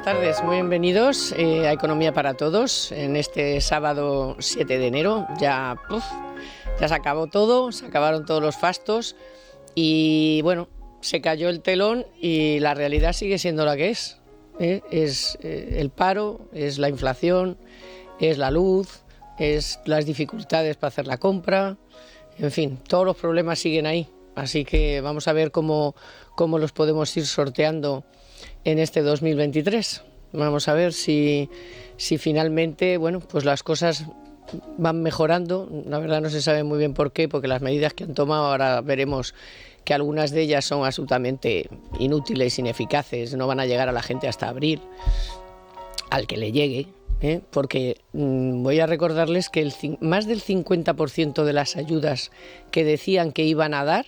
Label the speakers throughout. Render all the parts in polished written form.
Speaker 1: buenas tardes, muy bienvenidos a Economía para Todos en este sábado 7 de enero. Ya se acabó todo, se acabaron todos los fastos y bueno, se cayó el telón y la realidad sigue siendo la que es. Es el paro, es la inflación, es la luz, es las dificultades para hacer la compra, en fin, todos los problemas siguen ahí. Así que vamos a ver cómo los podemos ir sorteando en este 2023. Vamos a ver si finalmente, bueno, pues las cosas van mejorando. La verdad no se sabe muy bien por qué, porque las medidas que han tomado ahora veremos que algunas de ellas son absolutamente inútiles, ineficaces, no van a llegar a la gente hasta abril, al que le llegue, porque voy a recordarles que más del 50% de las ayudas que decían que iban a dar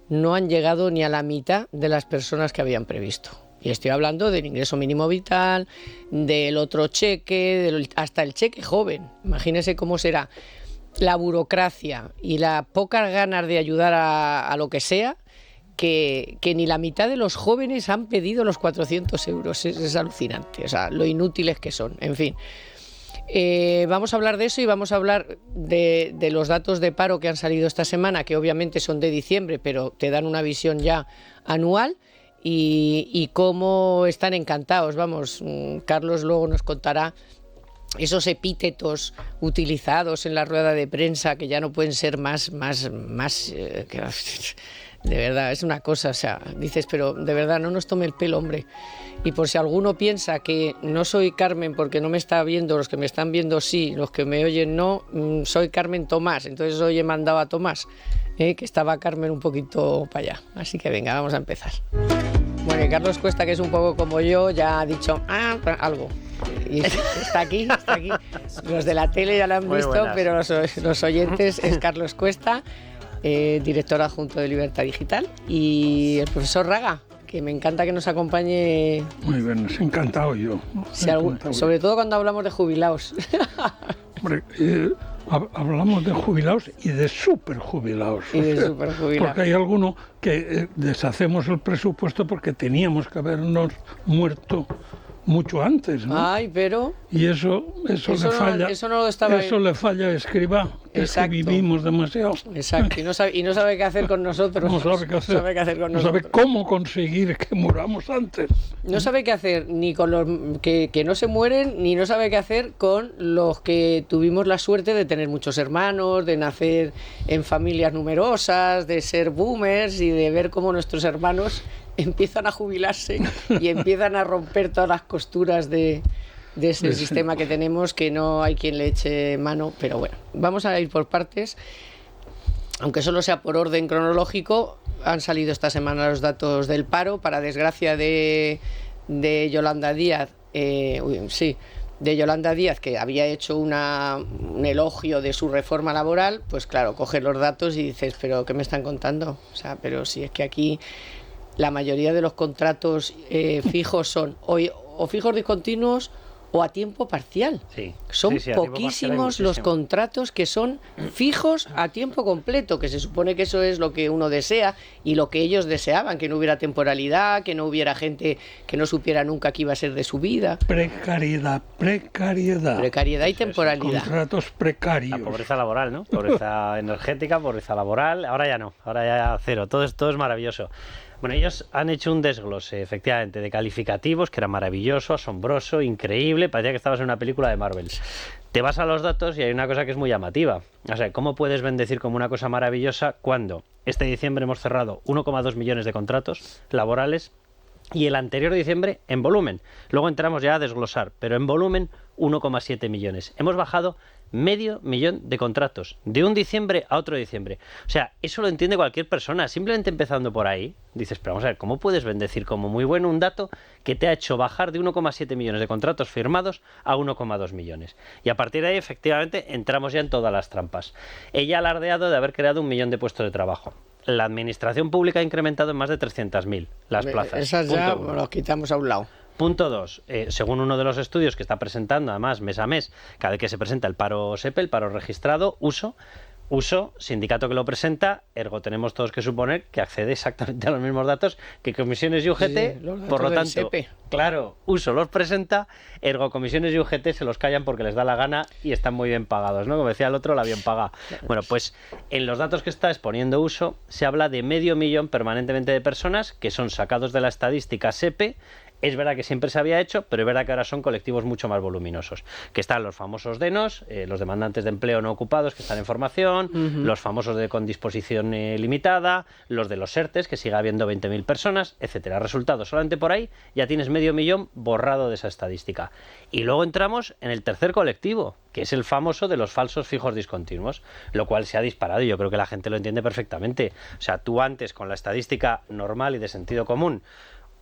Speaker 1: no han llegado ni a la mitad de las personas que habían previsto. Y estoy hablando del ingreso mínimo vital, del otro cheque, hasta el cheque joven. Imagínense cómo será la burocracia y la pocas ganas de ayudar a lo que sea, que ni la mitad de los jóvenes han pedido los 400 euros. Es alucinante, o sea, lo inútiles que son. En fin, vamos a hablar de eso y vamos a hablar de los datos de paro que han salido esta semana, que obviamente son de diciembre, pero te dan una visión ya anual. Y cómo están encantados. Vamos, Carlos luego nos contará esos epítetos utilizados en la rueda de prensa que ya no pueden ser más de verdad, es una cosa, o sea, dices, pero de verdad no nos tome el pelo, hombre. Y por si alguno piensa que no soy Carmen porque no me está viendo, los que me están viendo sí, los que me oyen no, soy Carmen Tomás, entonces hoy he mandado a Tomás, que estaba Carmen un poquito para allá. Así que venga, vamos a empezar. Bueno, y Carlos Cuesta, que es un poco como yo, ya ha dicho algo. Y está aquí. Los de la tele ya lo han
Speaker 2: Muy
Speaker 1: visto,
Speaker 2: buenas.
Speaker 1: pero los oyentes es Carlos Cuesta, director adjunto de Libertad Digital, y el profesor Raga, que me encanta que nos acompañe.
Speaker 3: Muy bien, encantado yo.
Speaker 1: Sobre todo cuando hablamos de jubilados.
Speaker 3: Hombre, hablamos de jubilados y de superjubilados. Porque hay alguno que deshacemos el presupuesto porque teníamos que habernos muerto mucho antes, ¿no?
Speaker 1: Ay, pero...
Speaker 3: Y eso le falla.
Speaker 1: Eso no lo estaba...
Speaker 3: Eso le falla a Escribá, que es que vivimos demasiado.
Speaker 1: Exacto, y no sabe qué hacer con nosotros.
Speaker 3: No sabe qué hacer. No sabe cómo conseguir que muramos antes.
Speaker 1: No sabe qué hacer ni con los que no se mueren, ni no sabe qué hacer con los que tuvimos la suerte de tener muchos hermanos, de nacer en familias numerosas, de ser boomers y de ver cómo nuestros hermanos empiezan a jubilarse y empiezan a romper todas las costuras de ese sistema que tenemos, que no hay quien le eche mano. Pero bueno, vamos a ir por partes. Aunque solo sea por orden cronológico, han salido esta semana los datos del paro, para desgracia de Yolanda Díaz, de Yolanda Díaz, que había hecho un elogio de su reforma laboral. Pues claro, coges los datos y dices, pero ¿qué me están contando? O sea, pero si es que aquí la mayoría de los contratos fijos son o fijos discontinuos o a tiempo parcial.
Speaker 2: Sí.
Speaker 1: Son
Speaker 2: Sí, a tiempo
Speaker 1: poquísimos
Speaker 2: parcial
Speaker 1: los contratos que son fijos a tiempo completo, que se supone que eso es lo que uno desea y lo que ellos deseaban, que no hubiera temporalidad, que no hubiera gente que no supiera nunca qué iba a ser de su vida.
Speaker 3: Precariedad
Speaker 1: Y temporalidad.
Speaker 3: Contratos precarios.
Speaker 2: La pobreza laboral, ¿no? Pobreza energética, pobreza laboral. Ahora ya no, ahora ya cero. Todo es maravilloso. Bueno, ellos han hecho un desglose, efectivamente, de calificativos que era maravilloso, asombroso, increíble, parecía que estabas en una película de Marvel. Te vas a los datos y hay una cosa que es muy llamativa. O sea, ¿cómo puedes bendecir como una cosa maravillosa cuando este diciembre hemos cerrado 1,2 millones de contratos laborales y el anterior diciembre en volumen? Luego entramos ya a desglosar, pero en volumen 1,7 millones. Hemos bajado 500.000 de contratos, de un diciembre a otro diciembre. O sea, eso lo entiende cualquier persona. Simplemente empezando por ahí, dices, pero vamos a ver, ¿cómo puedes bendecir como muy bueno un dato que te ha hecho bajar de 1,7 millones de contratos firmados a 1,2 millones? Y a partir de ahí, efectivamente, entramos ya en todas las trampas. Ella ha alardeado de haber creado 1 millón de puestos de trabajo. La administración pública ha incrementado en más de 300.000 las plazas.
Speaker 1: Esas ya los quitamos a un lado.
Speaker 2: Punto 2. Según uno de los estudios que está presentando, además, mes a mes, cada vez que se presenta el paro SEPE, el paro registrado, uso, sindicato que lo presenta, ergo tenemos todos que suponer que accede exactamente a los mismos datos que comisiones y UGT,
Speaker 1: sí,
Speaker 2: por lo tanto,
Speaker 1: SEPE.
Speaker 2: Claro, Uso los presenta, ergo comisiones y UGT se los callan porque les da la gana y están muy bien pagados, ¿no? Como decía el otro, la bien pagada. Bueno, pues en los datos que está exponiendo Uso se habla de 500.000 permanentemente de personas que son sacados de la estadística SEPE. Es verdad que siempre se había hecho, pero es verdad que ahora son colectivos mucho más voluminosos. Que están los famosos DENOS, los demandantes de empleo no ocupados que están en formación, los famosos con disposición limitada, los de los ERTES, que sigue habiendo 20.000 personas, etcétera. Resultado, solamente por ahí ya tienes 500.000 borrado de esa estadística. Y luego entramos en el tercer colectivo, que es el famoso de los falsos fijos discontinuos, lo cual se ha disparado y yo creo que la gente lo entiende perfectamente. O sea, tú antes con la estadística normal y de sentido común,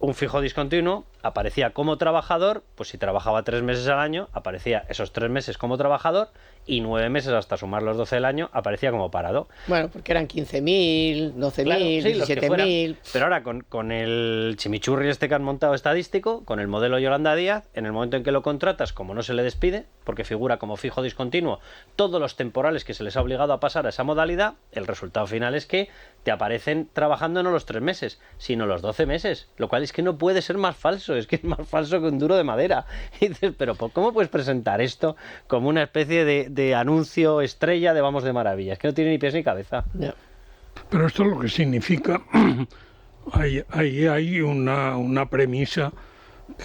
Speaker 2: un fijo discontinuo aparecía como trabajador, pues si trabajaba 3 meses al año, aparecía esos 3 meses como trabajador y 9 meses hasta sumar los 12 del año, aparecía como parado.
Speaker 1: Bueno, porque eran 15.000, 12.000, claro, sí, 17.000...
Speaker 2: Pero ahora con el chimichurri este que han montado estadístico, con el modelo Yolanda Díaz, en el momento en que lo contratas, como no se le despide, porque figura como fijo discontinuo, todos los temporales que se les ha obligado a pasar a esa modalidad, el resultado final es que te aparecen trabajando no los 3 meses, sino los 12 meses, lo cual es que no puede ser más falso, es que es más falso que un duro de madera. Y dices, pero ¿cómo puedes presentar esto como una especie de anuncio estrella de Vamos de Maravilla? Es que no tiene ni pies ni cabeza.
Speaker 1: Yeah.
Speaker 3: Pero esto lo que significa, hay una premisa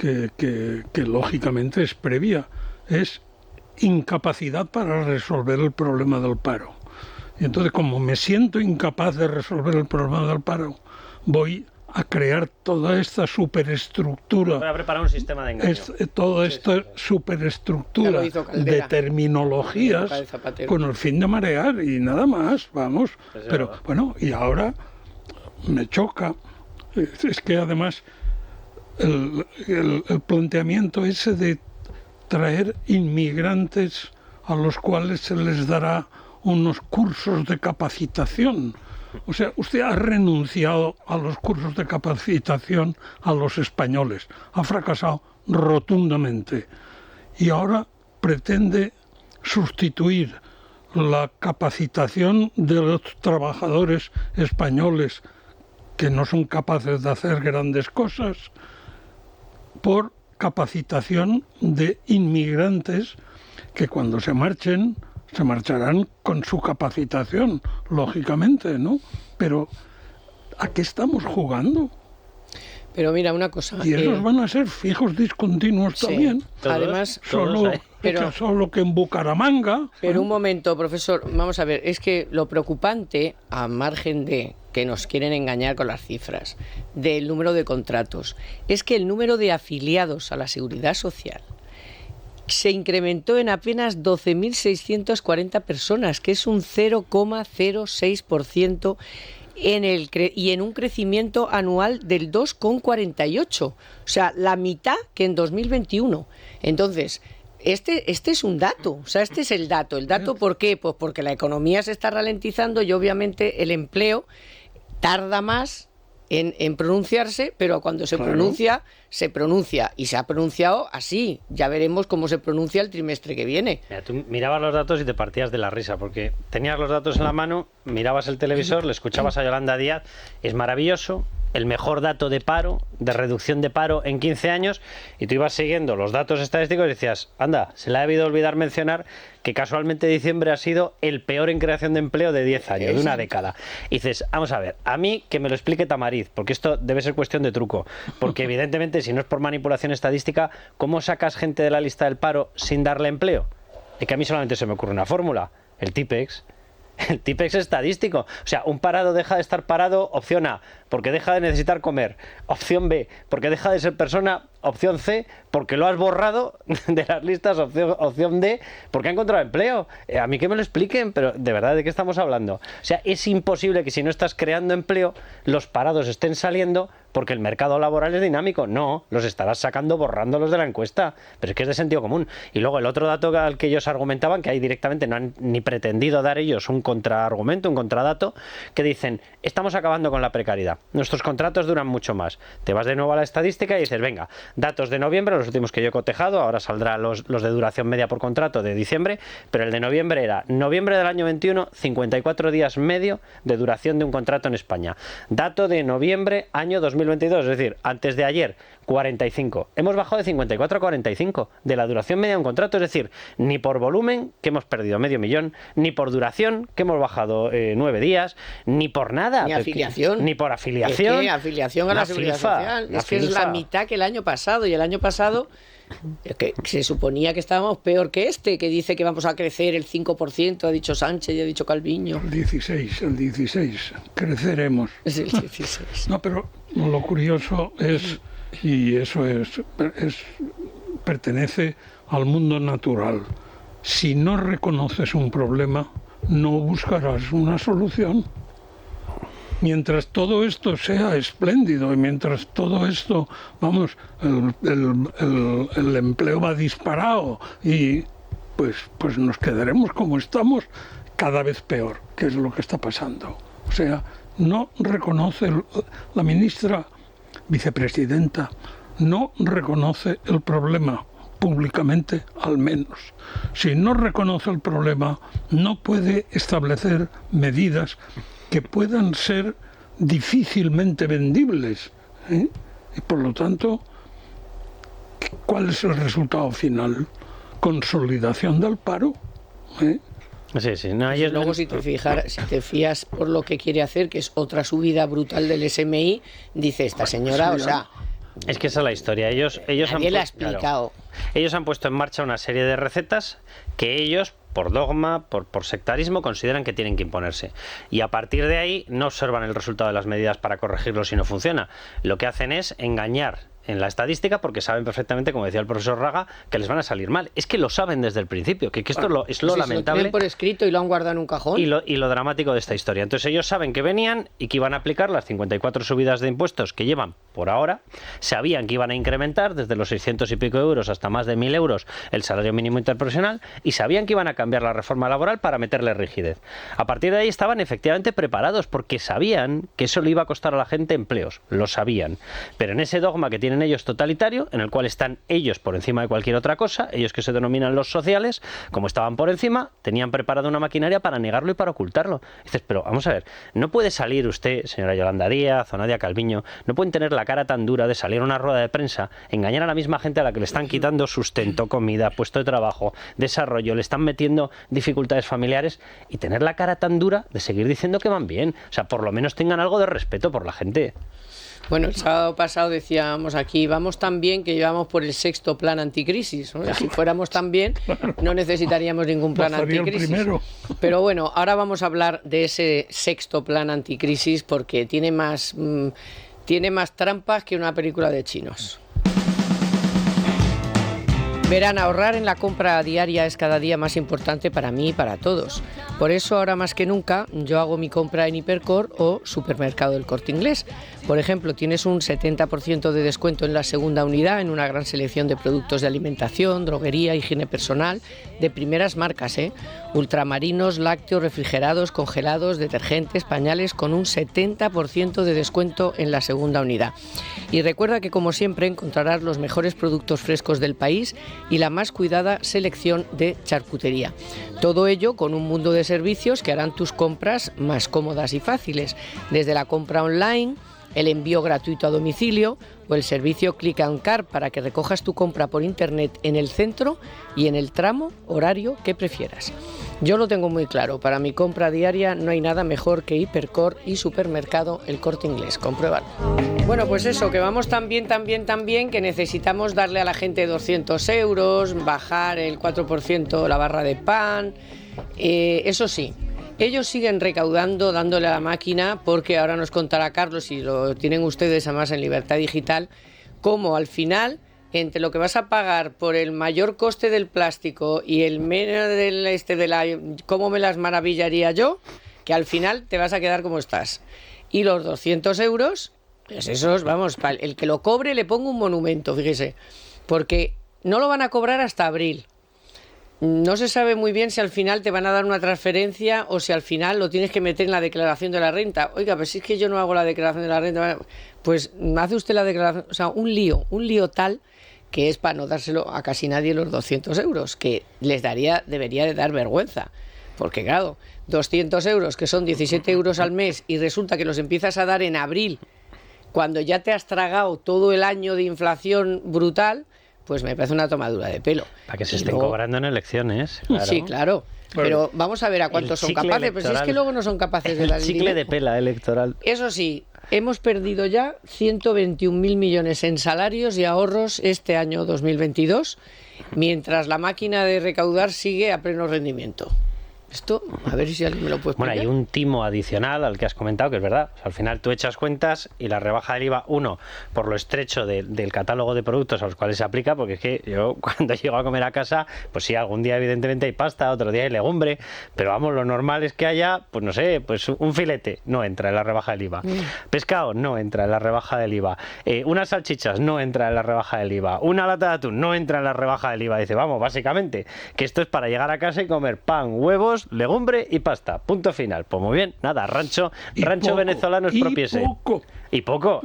Speaker 3: que lógicamente es previa, es incapacidad para resolver el problema del paro. Y entonces, como me siento incapaz de resolver el problema del paro, voy a crear toda esta superestructura.
Speaker 2: Voy a preparar un sistema de engaño.
Speaker 3: Toda esta superestructura de terminologías con el fin de marear y nada más, vamos. Pero bueno, y ahora me choca. Es que además el planteamiento ese de traer inmigrantes a los cuales se les dará unos cursos de capacitación. O sea, usted ha renunciado a los cursos de capacitación a los españoles. Ha fracasado rotundamente. Y ahora pretende sustituir la capacitación de los trabajadores españoles que no son capaces de hacer grandes cosas por capacitación de inmigrantes que cuando se marchen se marcharán con su capacitación, lógicamente, ¿no? Pero ¿a qué estamos jugando?
Speaker 1: Pero mira, una cosa...
Speaker 3: Y esos van a ser fijos discontinuos también.
Speaker 2: Todos,
Speaker 1: además,
Speaker 3: solo que en Bucaramanga...
Speaker 1: Pero un momento, profesor, vamos a ver, es que lo preocupante, a margen de que nos quieren engañar con las cifras, del número de contratos, es que el número de afiliados a la Seguridad Social se incrementó en apenas 12.640 personas, que es un 0,06% y en un crecimiento anual del 2,48%. O sea, la mitad que en 2021. Entonces, este es un dato, o sea, este es el dato. ¿El dato por qué? Pues porque la economía se está ralentizando y obviamente el empleo tarda más en pronunciarse, pero cuando se pronuncia y se ha pronunciado así. Ya veremos cómo se pronuncia el trimestre que viene.
Speaker 2: Mira, tú mirabas los datos y te partías de la risa, porque tenías los datos en la mano, mirabas el televisor, le escuchabas a Yolanda Díaz, es maravilloso, el mejor dato de paro, de reducción de paro en 15 años, y tú ibas siguiendo los datos estadísticos y decías, anda, se le ha debido olvidar mencionar que casualmente diciembre ha sido el peor en creación de empleo de 10 años, de una década. Y dices, vamos a ver, a mí que me lo explique Tamariz, porque esto debe ser cuestión de truco, porque evidentemente si no es por manipulación estadística, ¿cómo sacas gente de la lista del paro sin darle empleo? Es que a mí solamente se me ocurre una fórmula, el TIPEX. El TIPEX estadístico. O sea, un parado deja de estar parado, opción A, porque deja de necesitar comer. Opción B, porque deja de ser persona. Opción C, porque lo has borrado de las listas. Opción D, porque ha encontrado empleo. A mí que me lo expliquen, pero de verdad, ¿de qué estamos hablando? O sea, es imposible que si no estás creando empleo, los parados estén saliendo porque el mercado laboral es dinámico. No, los estarás sacando borrándolos de la encuesta. Pero es que es de sentido común. Y luego el otro dato al que ellos argumentaban, que ahí directamente no han ni pretendido dar ellos un contraargumento, un contradato, que dicen, estamos acabando con la precariedad. Nuestros contratos duran mucho más. Te vas de nuevo a la estadística y dices, venga, datos de noviembre, los últimos que yo he cotejado, ahora saldrán los de duración media por contrato de diciembre, pero el de noviembre era noviembre del año 21, 54 días medio de duración de un contrato en España. Dato de noviembre año 2022, es decir, antes de ayer, 45. Hemos bajado de 54 a 45 de la duración media de un contrato, es decir, ni por volumen, que hemos perdido 500.000, ni por duración, que hemos bajado 9 días, ni por nada.
Speaker 1: Ni afiliación.
Speaker 2: Ni por afiliación.
Speaker 1: Es que afiliación a la seguridad social. Es que es la mitad que el año pasado, y el año pasado que se suponía que estábamos peor que este, que dice que vamos a crecer el 5%, ha dicho Sánchez y ha dicho Calviño.
Speaker 3: El 16, creceremos.
Speaker 1: Es el 16.
Speaker 3: No, pero lo curioso es, y eso pertenece al mundo natural, si no reconoces un problema, no buscarás una solución. Mientras todo esto sea espléndido y mientras todo esto, vamos, el empleo va disparado y pues nos quedaremos como estamos, cada vez peor, que es lo que está pasando. O sea, no reconoce, la ministra vicepresidenta, no reconoce el problema públicamente, al menos. Si no reconoce el problema, no puede establecer medidas que puedan ser difícilmente vendibles, ¿eh? Y por lo tanto, ¿cuál es el resultado final? Consolidación del paro, ¿eh?
Speaker 2: Sí. No,
Speaker 1: luego, si te fías por lo que quiere hacer, que es otra subida brutal del SMI, dice esta señora, o sea...
Speaker 2: Es que esa es la historia. Ellos
Speaker 1: nadie le ha explicado.
Speaker 2: Claro, ellos han puesto en marcha una serie de recetas que ellos, por dogma, por sectarismo, consideran que tienen que imponerse. Y a partir de ahí no observan el resultado de las medidas para corregirlo si no funciona. Lo que hacen es engañar en la estadística porque saben perfectamente, como decía el profesor Raga, que les van a salir mal. Es que lo saben desde el principio, que esto es lo lamentable.
Speaker 1: Lo tienen por escrito y lo han guardado en un cajón.
Speaker 2: Y lo dramático de esta historia. Entonces ellos saben que venían y que iban a aplicar las 54 subidas de impuestos que llevan por ahora. Sabían que iban a incrementar desde los 600 y pico euros hasta más de 1.000 euros el salario mínimo interprofesional y sabían que iban a cambiar la reforma laboral para meterle rigidez. A partir de ahí estaban efectivamente preparados porque sabían que eso le iba a costar a la gente empleos. Lo sabían. Pero en ese dogma que tienen ellos totalitario, en el cual están ellos por encima de cualquier otra cosa, ellos que se denominan los sociales, como estaban por encima, tenían preparada una maquinaria para negarlo y para ocultarlo. Dices, pero vamos a ver, no puede salir usted, señora Yolanda Díaz o Nadia Calviño, no pueden tener la cara tan dura de salir a una rueda de prensa, engañar a la misma gente a la que le están quitando sustento, comida, puesto de trabajo, desarrollo, le están metiendo dificultades familiares y tener la cara tan dura de seguir diciendo que van bien. O sea, por lo menos tengan algo de respeto por la gente.
Speaker 1: Bueno, el sábado pasado decíamos aquí, vamos tan bien que llevamos por el 6º plan anticrisis, ¿no? Si fuéramos tan bien, no necesitaríamos ningún plan anticrisis. Pero bueno, ahora vamos a hablar de ese 6º plan anticrisis porque tiene más trampas que una película de chinos. Verán, ahorrar en la compra diaria es cada día más importante para mí y para todos. Por eso, ahora más que nunca, yo hago mi compra en Hipercor o Supermercado del Corte Inglés. Por ejemplo, tienes un 70% de descuento en la segunda unidad en una gran selección de productos de alimentación, droguería, higiene personal, de primeras marcas, ultramarinos, lácteos, refrigerados, congelados, detergentes, pañales, con un 70% de descuento en la segunda unidad. Y recuerda que, como siempre, encontrarás los mejores productos frescos del país y la más cuidada selección de charcutería. Todo ello con un mundo de servicios que harán tus compras más cómodas y fáciles, desde la compra online, el envío gratuito a domicilio o el servicio Click and Car para que recojas tu compra por internet en el centro y en el tramo horario que prefieras. Yo lo tengo muy claro, para mi compra diaria no hay nada mejor que Hipercor y Supermercado El Corte Inglés, compruébalo. Bueno, pues eso, que vamos tan bien que necesitamos darle a la gente 200 euros, bajar el 4% la barra de pan, eso sí. Ellos siguen recaudando, dándole a la máquina, porque ahora nos contará Carlos, y lo tienen ustedes además en Libertad Digital, cómo al final, entre lo que vas a pagar por el mayor coste del plástico y el menos cómo me las maravillaría yo, que al final te vas a quedar como estás. Y los 200 euros, pues esos, vamos, el que lo cobre le pongo un monumento, fíjese, porque no lo van a cobrar hasta abril. No se sabe muy bien si al final te van a dar una transferencia o si al final lo tienes que meter en la declaración de la renta. Oiga, pues si es que yo no hago la declaración de la renta, pues hace usted la declaración, o sea, un lío tal que es para no dárselo a casi nadie los 200 euros, que debería de dar vergüenza. Porque claro, 200 euros, que son 17 euros al mes, y resulta que los empiezas a dar en abril, cuando ya te has tragado todo el año de inflación brutal, pues me parece una tomadura de pelo.
Speaker 2: Para que se estén cobrando en elecciones.
Speaker 1: Claro. Sí, claro. Pero vamos a ver a cuántos son capaces. Pues es que luego no son capaces de dar el
Speaker 2: chicle de pela electoral.
Speaker 1: Eso sí, hemos perdido ya 121.000 millones en salarios y ahorros este año 2022, mientras la máquina de recaudar sigue a pleno rendimiento. Esto, a ver si alguien me lo puede explicar.
Speaker 2: Bueno, hay un timo adicional al que has comentado, que es verdad. O sea, al final tú echas cuentas y la rebaja del IVA, uno, por lo estrecho del catálogo de productos a los cuales se aplica, porque es que yo cuando llego a comer a casa, pues sí, algún día evidentemente hay pasta, otro día hay legumbre, pero vamos, lo normal es que haya, pues no sé, pues un filete, no entra en la rebaja del IVA. Pescado, no entra en la rebaja del IVA. Unas salchichas, no entra en la rebaja del IVA. Una lata de atún, no entra en la rebaja del IVA. Dice, vamos, básicamente, que esto es para llegar a casa y comer pan, huevos, legumbre y pasta. Punto final. Pues muy bien, nada, rancho poco, venezolano expropiese. Y poco.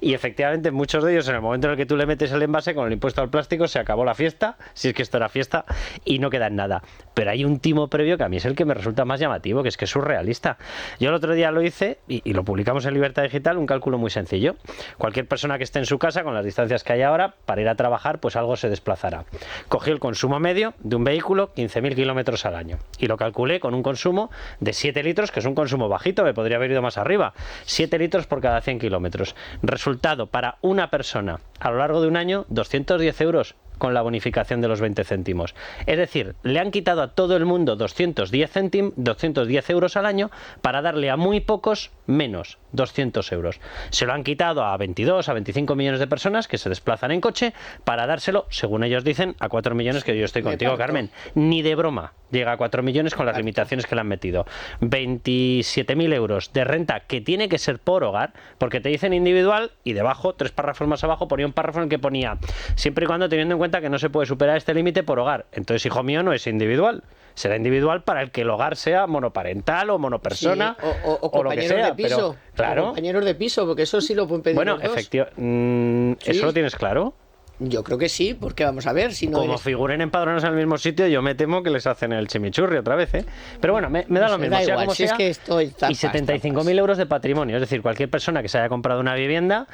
Speaker 2: Y efectivamente, muchos de ellos, en el momento en el que tú le metes el envase con el impuesto al plástico, se acabó la fiesta, si es que esto era fiesta, y no queda en nada. Pero hay un timo previo que a mí es el que me resulta más llamativo, que es surrealista. Yo el otro día lo hice, y lo publicamos en Libertad Digital, un cálculo muy sencillo. Cualquier persona que esté en su casa, con las distancias que hay ahora, para ir a trabajar, pues algo se desplazará. Cogió el consumo medio de un vehículo, 15.000 kilómetros al año. Y lo calculé con un consumo de 7 litros, que es un consumo bajito, me podría haber ido más arriba. 7 litros por cada 100 kilómetros. Resultado para una persona a lo largo de un año, 210 euros con la bonificación de los 20 céntimos. Es decir, le han quitado a todo el mundo 210 euros al año para darle a muy pocos menos 200 euros. Se lo han quitado a 22, a 25 millones de personas que se desplazan en coche para dárselo, según ellos dicen, a 4 millones, que yo estoy contigo, Carmen. Ni de broma llega a 4 millones con las limitaciones que le han metido. 27.000 euros de renta que tiene que ser por hogar, porque te dicen individual y debajo, 3 párrafos más abajo, ponía un párrafo en el que ponía siempre y cuando teniendo en cuenta que no se puede superar este límite por hogar. Entonces, hijo mío, no es individual. Será individual para el que el hogar sea monoparental o monopersona, sí, o lo que sea.
Speaker 1: De piso,
Speaker 2: pero, claro.
Speaker 1: O compañeros de piso, porque eso sí lo pueden pedir.
Speaker 2: Bueno, efectivamente. ¿Sí? ¿Eso lo tienes claro?
Speaker 1: Yo creo que sí, porque vamos a ver, si no
Speaker 2: como figuren empadronados en el mismo sitio, yo me temo que les hacen el chimichurri otra vez, ¿eh? Pero bueno, me da lo mismo,
Speaker 1: da
Speaker 2: sea
Speaker 1: igual,
Speaker 2: como
Speaker 1: si
Speaker 2: sea,
Speaker 1: es que esto está
Speaker 2: y 75.000 euros de patrimonio, es decir, cualquier persona que se haya comprado una vivienda,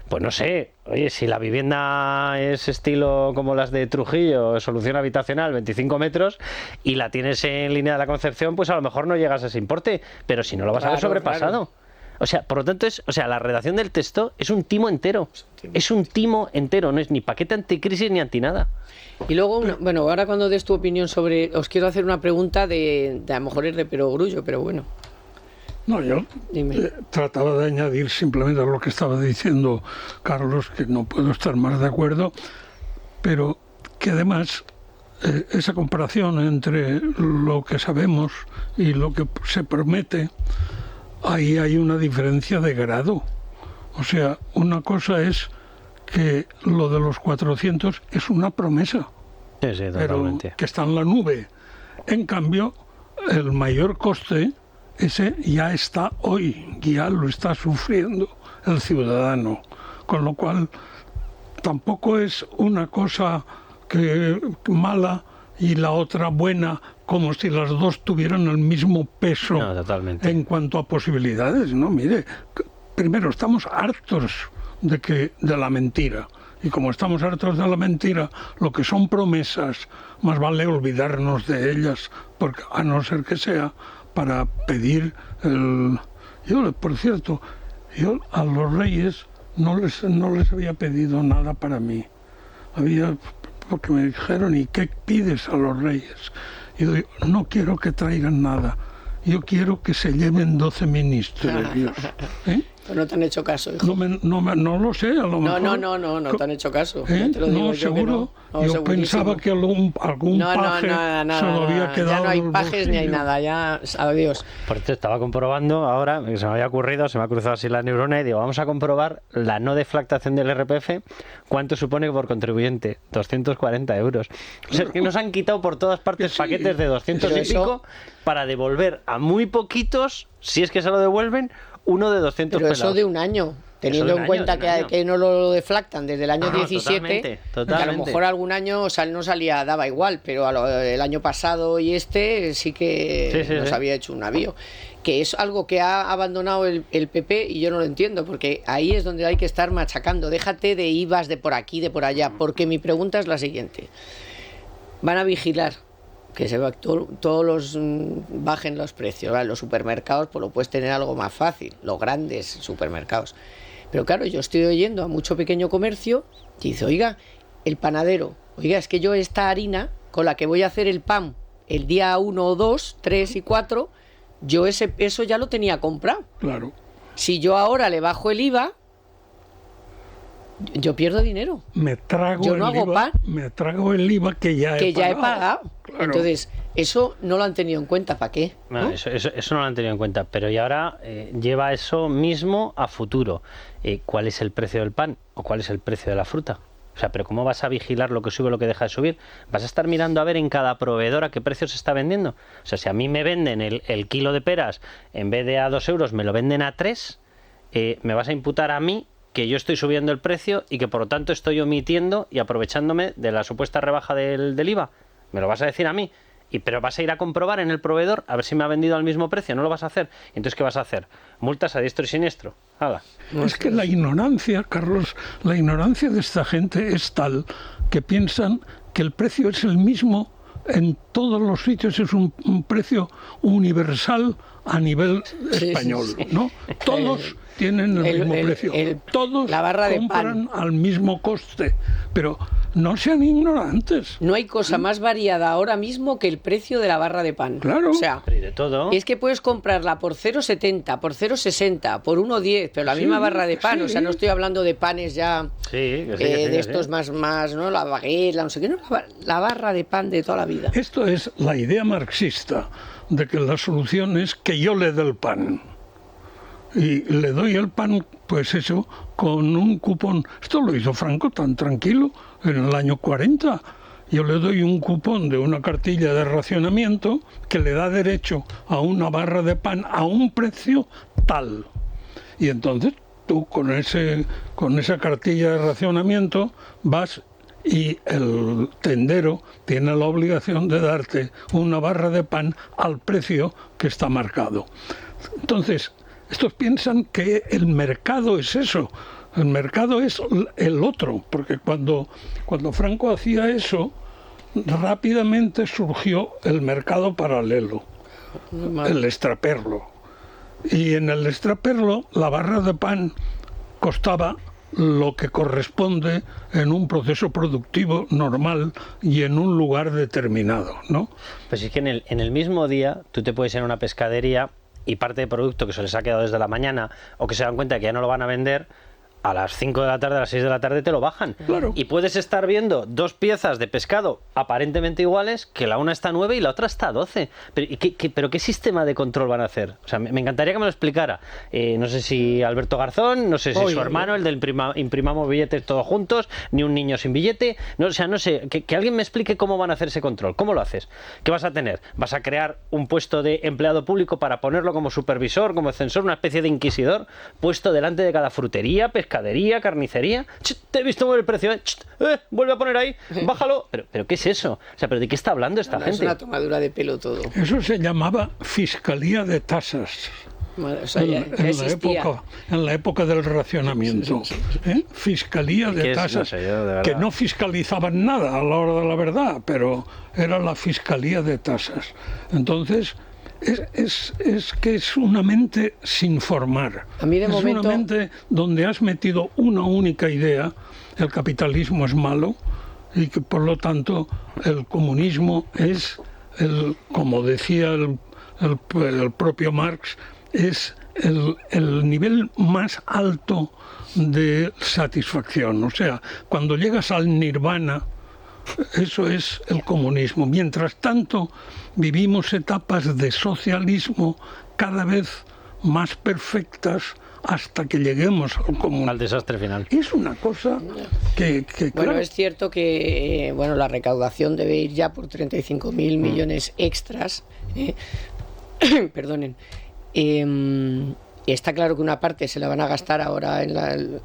Speaker 2: pues no sé, oye, si la vivienda es estilo como las de Trujillo, solución habitacional, 25 metros, y la tienes en línea de la Concepción, pues a lo mejor no llegas a ese importe, pero si no lo vas a ver sobrepasado. Claro. O sea, por lo tanto, la redacción del texto es un timo entero. Es un timo entero, no es ni paquete anticrisis ni anti nada.
Speaker 1: Y luego, bueno, ahora cuando des tu opinión sobre... Os quiero hacer una pregunta de a lo mejor es de perogrullo, pero bueno.
Speaker 3: No, yo trataba de añadir simplemente a lo que estaba diciendo Carlos, que no puedo estar más de acuerdo, pero que además esa comparación entre lo que sabemos y lo que se promete... Ahí hay una diferencia de grado. O sea, una cosa es que lo de los 400 es una promesa,
Speaker 2: sí, totalmente,
Speaker 3: pero que está en la nube. En cambio, el mayor coste, ese ya está hoy, ya lo está sufriendo el ciudadano. Con lo cual, tampoco es una cosa mala y la otra buena, como si las dos tuvieran el mismo peso en cuanto a posibilidades. No, mire, primero estamos hartos de la mentira. Y como estamos hartos de la mentira, lo que son promesas, más vale olvidarnos de ellas, porque a no ser que sea para pedir Yo, por cierto, a los reyes no les había pedido nada para mí. Porque me dijeron, ¿y qué pides a los reyes? Y yo digo, no quiero que traigan nada, yo quiero que se lleven 12 ministros de Dios.
Speaker 1: No te han hecho caso, hijo.
Speaker 3: No lo sé, a lo mejor.
Speaker 1: No te han hecho caso.
Speaker 3: Te lo digo seguro. Yo pensaba que algún paje se lo había quedado.
Speaker 1: Ya no hay pajes ni hay nada, ya, adiós.
Speaker 2: Por eso estaba comprobando ahora, se me había ocurrido, se me ha cruzado así la neurona y digo, vamos a comprobar la no deflactación del RPF, ¿cuánto supone por contribuyente? 240 euros. O sea, es que nos han quitado por todas partes paquetes de 200 y pico para devolver a muy poquitos, si es que se lo devuelven, uno de 200
Speaker 1: Pero
Speaker 2: pelados.
Speaker 1: Eso de un año. teniendo en cuenta que no lo deflactan desde el año 17,
Speaker 2: totalmente.
Speaker 1: que a lo mejor algún año no salía, daba igual, pero el año pasado y sí que nos había hecho un navío. Que es algo que ha abandonado el PP y yo no lo entiendo, porque ahí es donde hay que estar machacando. Déjate de IVAs de por aquí, de por allá, porque mi pregunta es la siguiente. Van a vigilar que todos los bajen los precios, ¿vale? Los supermercados pues lo puedes tener algo más fácil, los grandes supermercados. Pero claro, yo estoy oyendo a mucho pequeño comercio que dice, oiga, el panadero, oiga, es que yo esta harina con la que voy a hacer el pan el día 1 o 2, 3 y 4, yo eso ya lo tenía comprado.
Speaker 3: Claro.
Speaker 1: Si yo ahora le bajo el IVA, yo pierdo dinero.
Speaker 3: Me trago el IVA que ya he
Speaker 1: pagado. Claro. Entonces, eso no lo han tenido en cuenta. ¿Para qué?
Speaker 2: No, eso no lo han tenido en cuenta. Pero y ahora lleva eso mismo a futuro. ¿Cuál es el precio del pan o cuál es el precio de la fruta? O sea, pero ¿cómo vas a vigilar lo que sube o lo que deja de subir? ¿Vas a estar mirando a ver en cada proveedor a qué precio se está vendiendo? O sea, si a mí me venden el kilo de peras, en vez de a 2 euros, me lo venden a 3, me vas a imputar a mí que yo estoy subiendo el precio y que por lo tanto estoy omitiendo y aprovechándome de la supuesta rebaja del IVA. ¿Me lo vas a decir a mí? Pero vas a ir a comprobar en el proveedor a ver si me ha vendido al mismo precio. ¿No lo vas a hacer? Entonces, ¿qué vas a hacer? Multas a diestro y siniestro. Hala.
Speaker 3: Es que la ignorancia, Carlos, la ignorancia de esta gente es tal que piensan que el precio es el mismo en todos los sitios, es un precio universal a nivel español, ¿no? Todos tienen el mismo precio, todos
Speaker 1: la barra
Speaker 3: compran al mismo coste, pero no sean ignorantes.
Speaker 1: No hay cosa más variada ahora mismo que el precio de la barra de pan.
Speaker 3: Claro.
Speaker 1: O sea,
Speaker 2: de todo.
Speaker 1: Es que puedes comprarla por 0,70, por 0,60, por 1,10, pero la misma barra de pan. O sea, no estoy hablando de panes ya de estos más, ¿no? La baguette, no sé qué, no, la barra de pan de toda la vida.
Speaker 3: Esto es la idea marxista de que la solución es que yo le dé el pan. Y le doy el pan, pues eso, con un cupón. Esto lo hizo Franco tan tranquilo en el año 40. Yo le doy un cupón de una cartilla de racionamiento que le da derecho a una barra de pan a un precio tal. Y entonces tú con esa cartilla de racionamiento vas y el tendero tiene la obligación de darte una barra de pan al precio que está marcado. Entonces, estos piensan que el mercado es eso, el mercado es el otro, porque cuando Franco hacía eso, rápidamente surgió el mercado paralelo, el extraperlo. Y en el extraperlo la barra de pan costaba lo que corresponde en un proceso productivo normal y en un lugar determinado, ¿no?
Speaker 2: Pues es que en el mismo día tú te puedes ir a una pescadería y parte de producto que se les ha quedado desde la mañana o que se dan cuenta que ya no lo van a vender, a las 5 de la tarde, a las 6 de la tarde te lo bajan.
Speaker 3: Claro.
Speaker 2: Y puedes estar viendo dos piezas de pescado aparentemente iguales, que la una está a 9 y la otra está a 12. ¿Pero qué sistema de control van a hacer? O sea, me encantaría que me lo explicara. No sé si Alberto Garzón, no sé si su hermano, el del imprimamos billetes todos juntos, ni un niño sin billete. No, o sea, no sé, que alguien me explique cómo van a hacer ese control. ¿Cómo lo haces? ¿Qué vas a tener? ¿Vas a crear un puesto de empleado público para ponerlo como supervisor, como censor, una especie de inquisidor, puesto delante de cada frutería, pescadería, carnicería? Te he visto mover el precio, vuelve a poner ahí, bájalo. ¿Pero qué es eso? O sea, ¿pero de qué está hablando esta gente?
Speaker 1: Es una tomadura de pelo todo.
Speaker 3: Eso se llamaba Fiscalía de Tasas.
Speaker 1: O sea,
Speaker 3: en la época del racionamiento. Fiscalía de Tasas, que no fiscalizaban nada a la hora de la verdad, pero era la Fiscalía de Tasas. Entonces, es que es una mente sin formar.
Speaker 1: A mí de momento...
Speaker 3: una mente donde has metido una única idea: el capitalismo es malo y que por lo tanto el comunismo es, como decía el propio Marx, es el nivel más alto de satisfacción. O sea, cuando llegas al nirvana, eso es el comunismo. Mientras tanto, vivimos etapas de socialismo cada vez más perfectas hasta que lleguemos al comunismo.
Speaker 2: Al desastre final.
Speaker 3: Es una cosa que
Speaker 1: bueno, es cierto que la recaudación debe ir ya por 35.000 millones extras. Perdonen. Está claro que una parte se la van a gastar ahora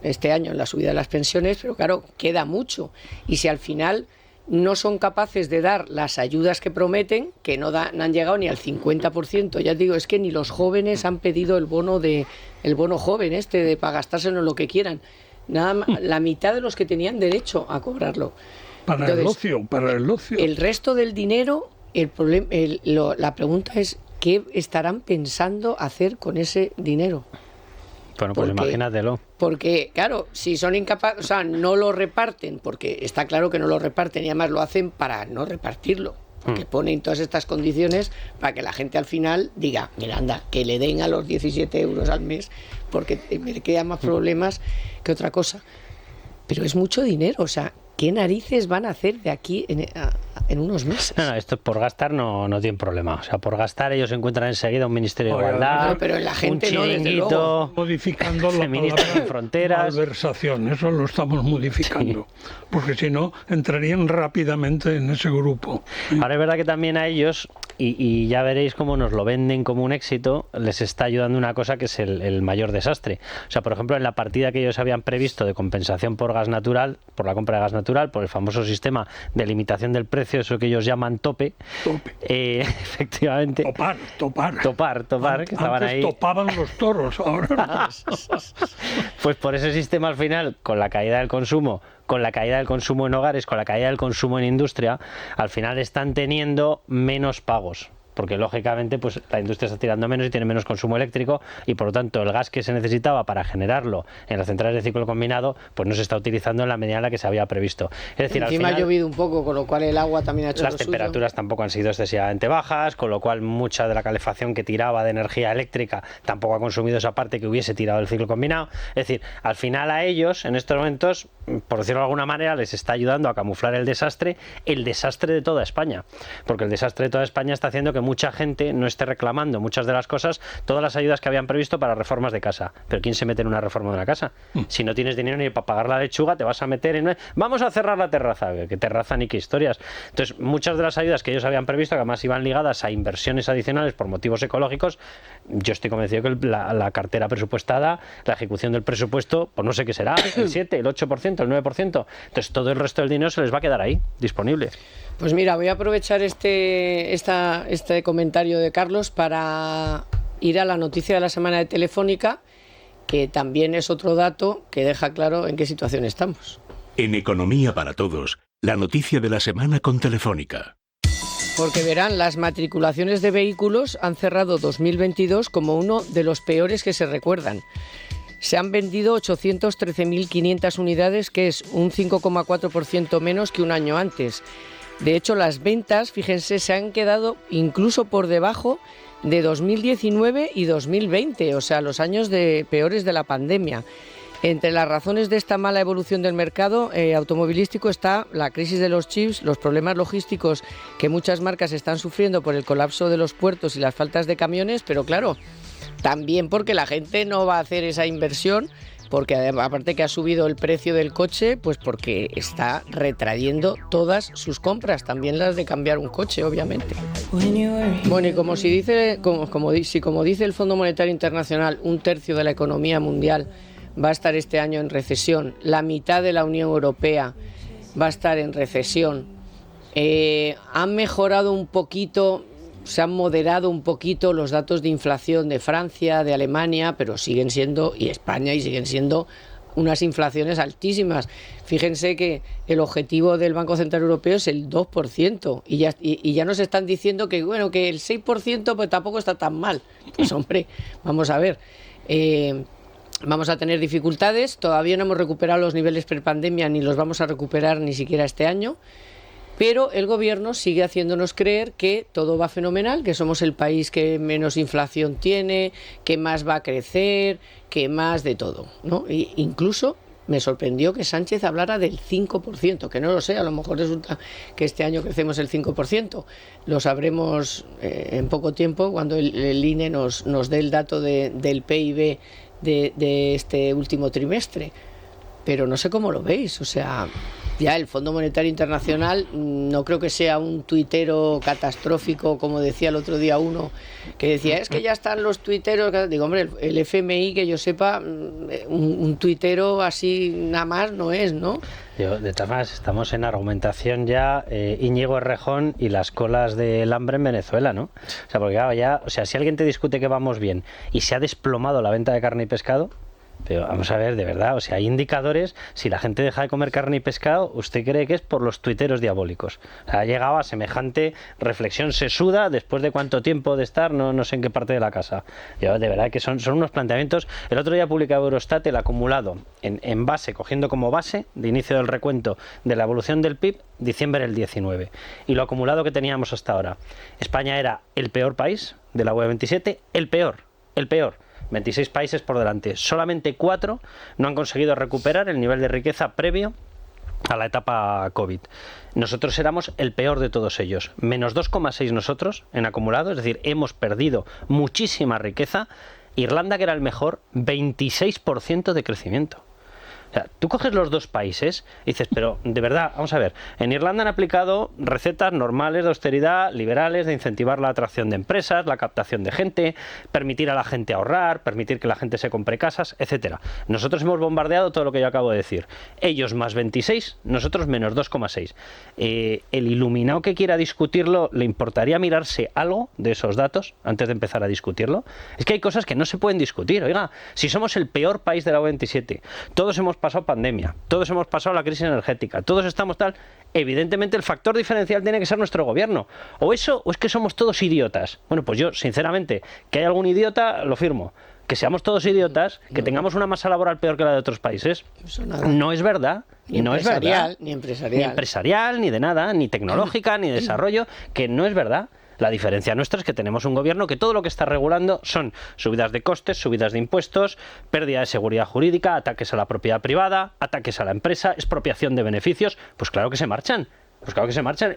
Speaker 1: este año en la subida de las pensiones, pero claro, queda mucho. Y si al final no son capaces de dar las ayudas que prometen, que no han llegado ni al 50%, ya te digo, es que ni los jóvenes han pedido el bono joven para gastárselo en lo que quieran. Nada más, la mitad de los que tenían derecho a cobrarlo.
Speaker 3: Para el ocio.
Speaker 1: El resto del dinero, la pregunta es, ¿qué estarán pensando hacer con ese dinero?
Speaker 2: Bueno, pues imagínatelo.
Speaker 1: Porque, claro, si son incapaces, o sea, no lo reparten, porque está claro que no lo reparten y además lo hacen para no repartirlo. Porque ponen todas estas condiciones para que la gente al final diga, mira, anda, que le den a los 17 euros al mes, porque me quedan más problemas que otra cosa. Pero es mucho dinero, o sea, ¿qué narices van a hacer de aquí en unos meses?
Speaker 2: No, esto por gastar no tienen problema. O sea, por gastar ellos encuentran enseguida un Ministerio de Igualdad,
Speaker 1: no, pero la gente
Speaker 2: un chiringuito,
Speaker 3: modificando la
Speaker 2: feministas sin fronteras.
Speaker 3: Malversación, eso lo estamos modificando. Sí. Porque si no, entrarían rápidamente en ese grupo.
Speaker 2: Ahora es verdad que también a ellos, y ya veréis cómo nos lo venden como un éxito, les está ayudando una cosa que es el mayor desastre. O sea, por ejemplo, en la partida que ellos habían previsto de compensación por gas natural, por la compra de gas natural, por el famoso sistema de limitación del precio, eso que ellos llaman tope. Efectivamente. Topar, que estaban ahí.
Speaker 3: Topaban los toros, ahora.
Speaker 2: Pues por ese sistema al final, con la caída del consumo en hogares, con la caída del consumo en industria, al final están teniendo menos pagos. Porque lógicamente pues la industria está tirando menos y tiene menos consumo eléctrico y por lo tanto el gas que se necesitaba para generarlo en las centrales de ciclo combinado pues no se está utilizando en la medida en la que se había previsto. Es decir,
Speaker 1: encima
Speaker 2: al final,
Speaker 1: ha llovido un poco, con lo cual el agua también ha hecho
Speaker 2: las temperaturas tampoco han sido excesivamente bajas, con lo cual mucha de la calefacción que tiraba de energía eléctrica tampoco ha consumido esa parte que hubiese tirado del ciclo combinado. Es decir, al final a ellos en estos momentos, por decirlo de alguna manera, les está ayudando a camuflar el desastre de toda España, porque el desastre de toda España está haciendo que mucha gente no esté reclamando muchas de las cosas, todas las ayudas que habían previsto para reformas de casa. Pero ¿quién se mete en una reforma de una casa? Si no tienes dinero ni para pagar la lechuga, te vas a meter en... Vamos a cerrar la terraza. ¿Qué terraza ni qué historias? Entonces, muchas de las ayudas que ellos habían previsto, que además iban ligadas a inversiones adicionales por motivos ecológicos, yo estoy convencido que la cartera presupuestada, la ejecución del presupuesto, pues no sé qué será, el 7, el 8%, el 9%. Entonces, todo el resto del dinero se les va a quedar ahí, disponible.
Speaker 1: Pues mira, voy a aprovechar este comentario de Carlos para ir a la noticia de la semana de Telefónica, que también es otro dato que deja claro en qué situación estamos.
Speaker 4: En Economía para Todos, la noticia de la semana con Telefónica.
Speaker 1: Porque verán, las matriculaciones de vehículos han cerrado 2022 como uno de los peores que se recuerdan. Se han vendido 813.500 unidades, que es un 5,4% menos que un año antes. De hecho, las ventas, fíjense, se han quedado incluso por debajo de 2019 y 2020, o sea, los años peores de la pandemia. Entre las razones de esta mala evolución del mercado automovilístico está la crisis de los chips, los problemas logísticos que muchas marcas están sufriendo por el colapso de los puertos y las faltas de camiones, pero claro, también porque la gente no va a hacer esa inversión, porque aparte que ha subido el precio del coche, pues porque está retrayendo todas sus compras, también las de cambiar un coche, obviamente. Bueno, y como dice el Fondo Monetario Internacional, 1/3 de la economía mundial va a estar este año en recesión, la mitad de la Unión Europea va a estar en recesión, han mejorado un poquito, se han moderado un poquito los datos de inflación de Francia, de Alemania, pero siguen siendo, y España, y siguen siendo unas inflaciones altísimas. Fíjense que el objetivo del Banco Central Europeo es el 2%, y ya nos están diciendo que, bueno, que el 6% pues tampoco está tan mal. Pues hombre, vamos a ver, vamos a tener dificultades, todavía no hemos recuperado los niveles prepandemia, ni los vamos a recuperar ni siquiera este año. Pero el gobierno sigue haciéndonos creer que todo va fenomenal, que somos el país que menos inflación tiene, que más va a crecer, que más de todo, ¿no? E incluso me sorprendió que Sánchez hablara del 5%, que no lo sé, a lo mejor resulta que este año crecemos el 5%. Lo sabremos en poco tiempo cuando el INE nos dé el dato del PIB de este último trimestre. Pero no sé cómo lo veis, o sea... Ya, el Fondo Monetario Internacional no creo que sea un tuitero catastrófico, como decía el otro día uno, que decía, es que ya están los tuiteros. Digo, hombre, el FMI, que yo sepa, un tuitero así nada más no es, ¿no?
Speaker 2: De todas maneras, estamos en argumentación ya, Íñigo Errejón y las colas del hambre en Venezuela, ¿no? O sea, porque ya, o sea, si alguien te discute que vamos bien y se ha desplomado la venta de carne y pescado, pero vamos a ver, de verdad, o sea, hay indicadores, si la gente deja de comer carne y pescado, ¿usted cree que es por los tuiteros diabólicos? O sea, ha llegado a semejante reflexión sesuda después de cuánto tiempo de estar, no sé en qué parte de la casa. Yo, de verdad que son unos planteamientos. El otro día publicaba Eurostat el acumulado en base, cogiendo como base de inicio del recuento de la evolución del PIB, diciembre del 19. Y lo acumulado que teníamos hasta ahora. España era el peor país de la UE 27, el peor. 26 países por delante. Solamente 4 no han conseguido recuperar el nivel de riqueza previo a la etapa COVID. Nosotros éramos el peor de todos ellos. Menos 2,6 nosotros en acumulado, es decir, hemos perdido muchísima riqueza. Irlanda, que era el mejor, 26% de crecimiento. O sea, tú coges los dos países y dices, pero de verdad, vamos a ver, en Irlanda han aplicado recetas normales de austeridad, liberales, de incentivar la atracción de empresas, la captación de gente, permitir a la gente ahorrar, permitir que la gente se compre casas, etcétera. Nosotros hemos bombardeado todo lo que yo acabo de decir. Ellos más 26, nosotros menos 2,6. El iluminado que quiera discutirlo, ¿le importaría mirarse algo de esos datos antes de empezar a discutirlo? Es que hay cosas que no se pueden discutir. Oiga, si somos el peor país de la UE27, todos hemos pasado pandemia, todos hemos pasado la crisis energética, todos estamos tal, evidentemente el factor diferencial tiene que ser nuestro gobierno. O eso, o es que somos todos idiotas. Bueno, pues yo, sinceramente, que hay algún idiota, lo firmo. Que seamos todos idiotas, que tengamos una masa laboral peor que la de otros países, no es verdad.
Speaker 1: Ni
Speaker 2: no
Speaker 1: empresarial,
Speaker 2: es verdad.
Speaker 1: Ni empresarial.
Speaker 2: Ni empresarial, ni de nada, ni tecnológica, ni desarrollo, que no es verdad. La diferencia nuestra es que tenemos un gobierno que todo lo que está regulando son subidas de costes, subidas de impuestos, pérdida de seguridad jurídica, ataques a la propiedad privada, ataques a la empresa, expropiación de beneficios. Pues claro que se marchan.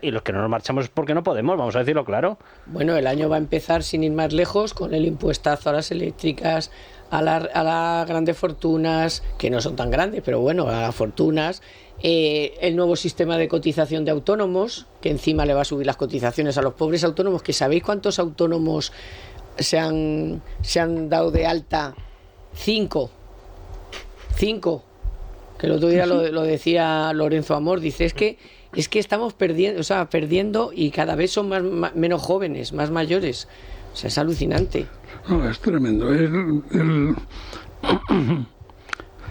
Speaker 2: Y los que no nos marchamos es porque no podemos, vamos a decirlo claro.
Speaker 1: Bueno, el año va a empezar, sin ir más lejos, con el impuestazo a las eléctricas, a las grandes fortunas, que no son tan grandes, pero bueno, a las fortunas. El nuevo sistema de cotización de autónomos, que encima le va a subir las cotizaciones a los pobres autónomos, que ¿sabéis cuántos autónomos se han dado de alta? 5. Que el otro día lo decía Lorenzo Amor, dice, es que estamos perdiendo y cada vez son menos jóvenes, más mayores. O sea, es alucinante.
Speaker 3: No, es tremendo.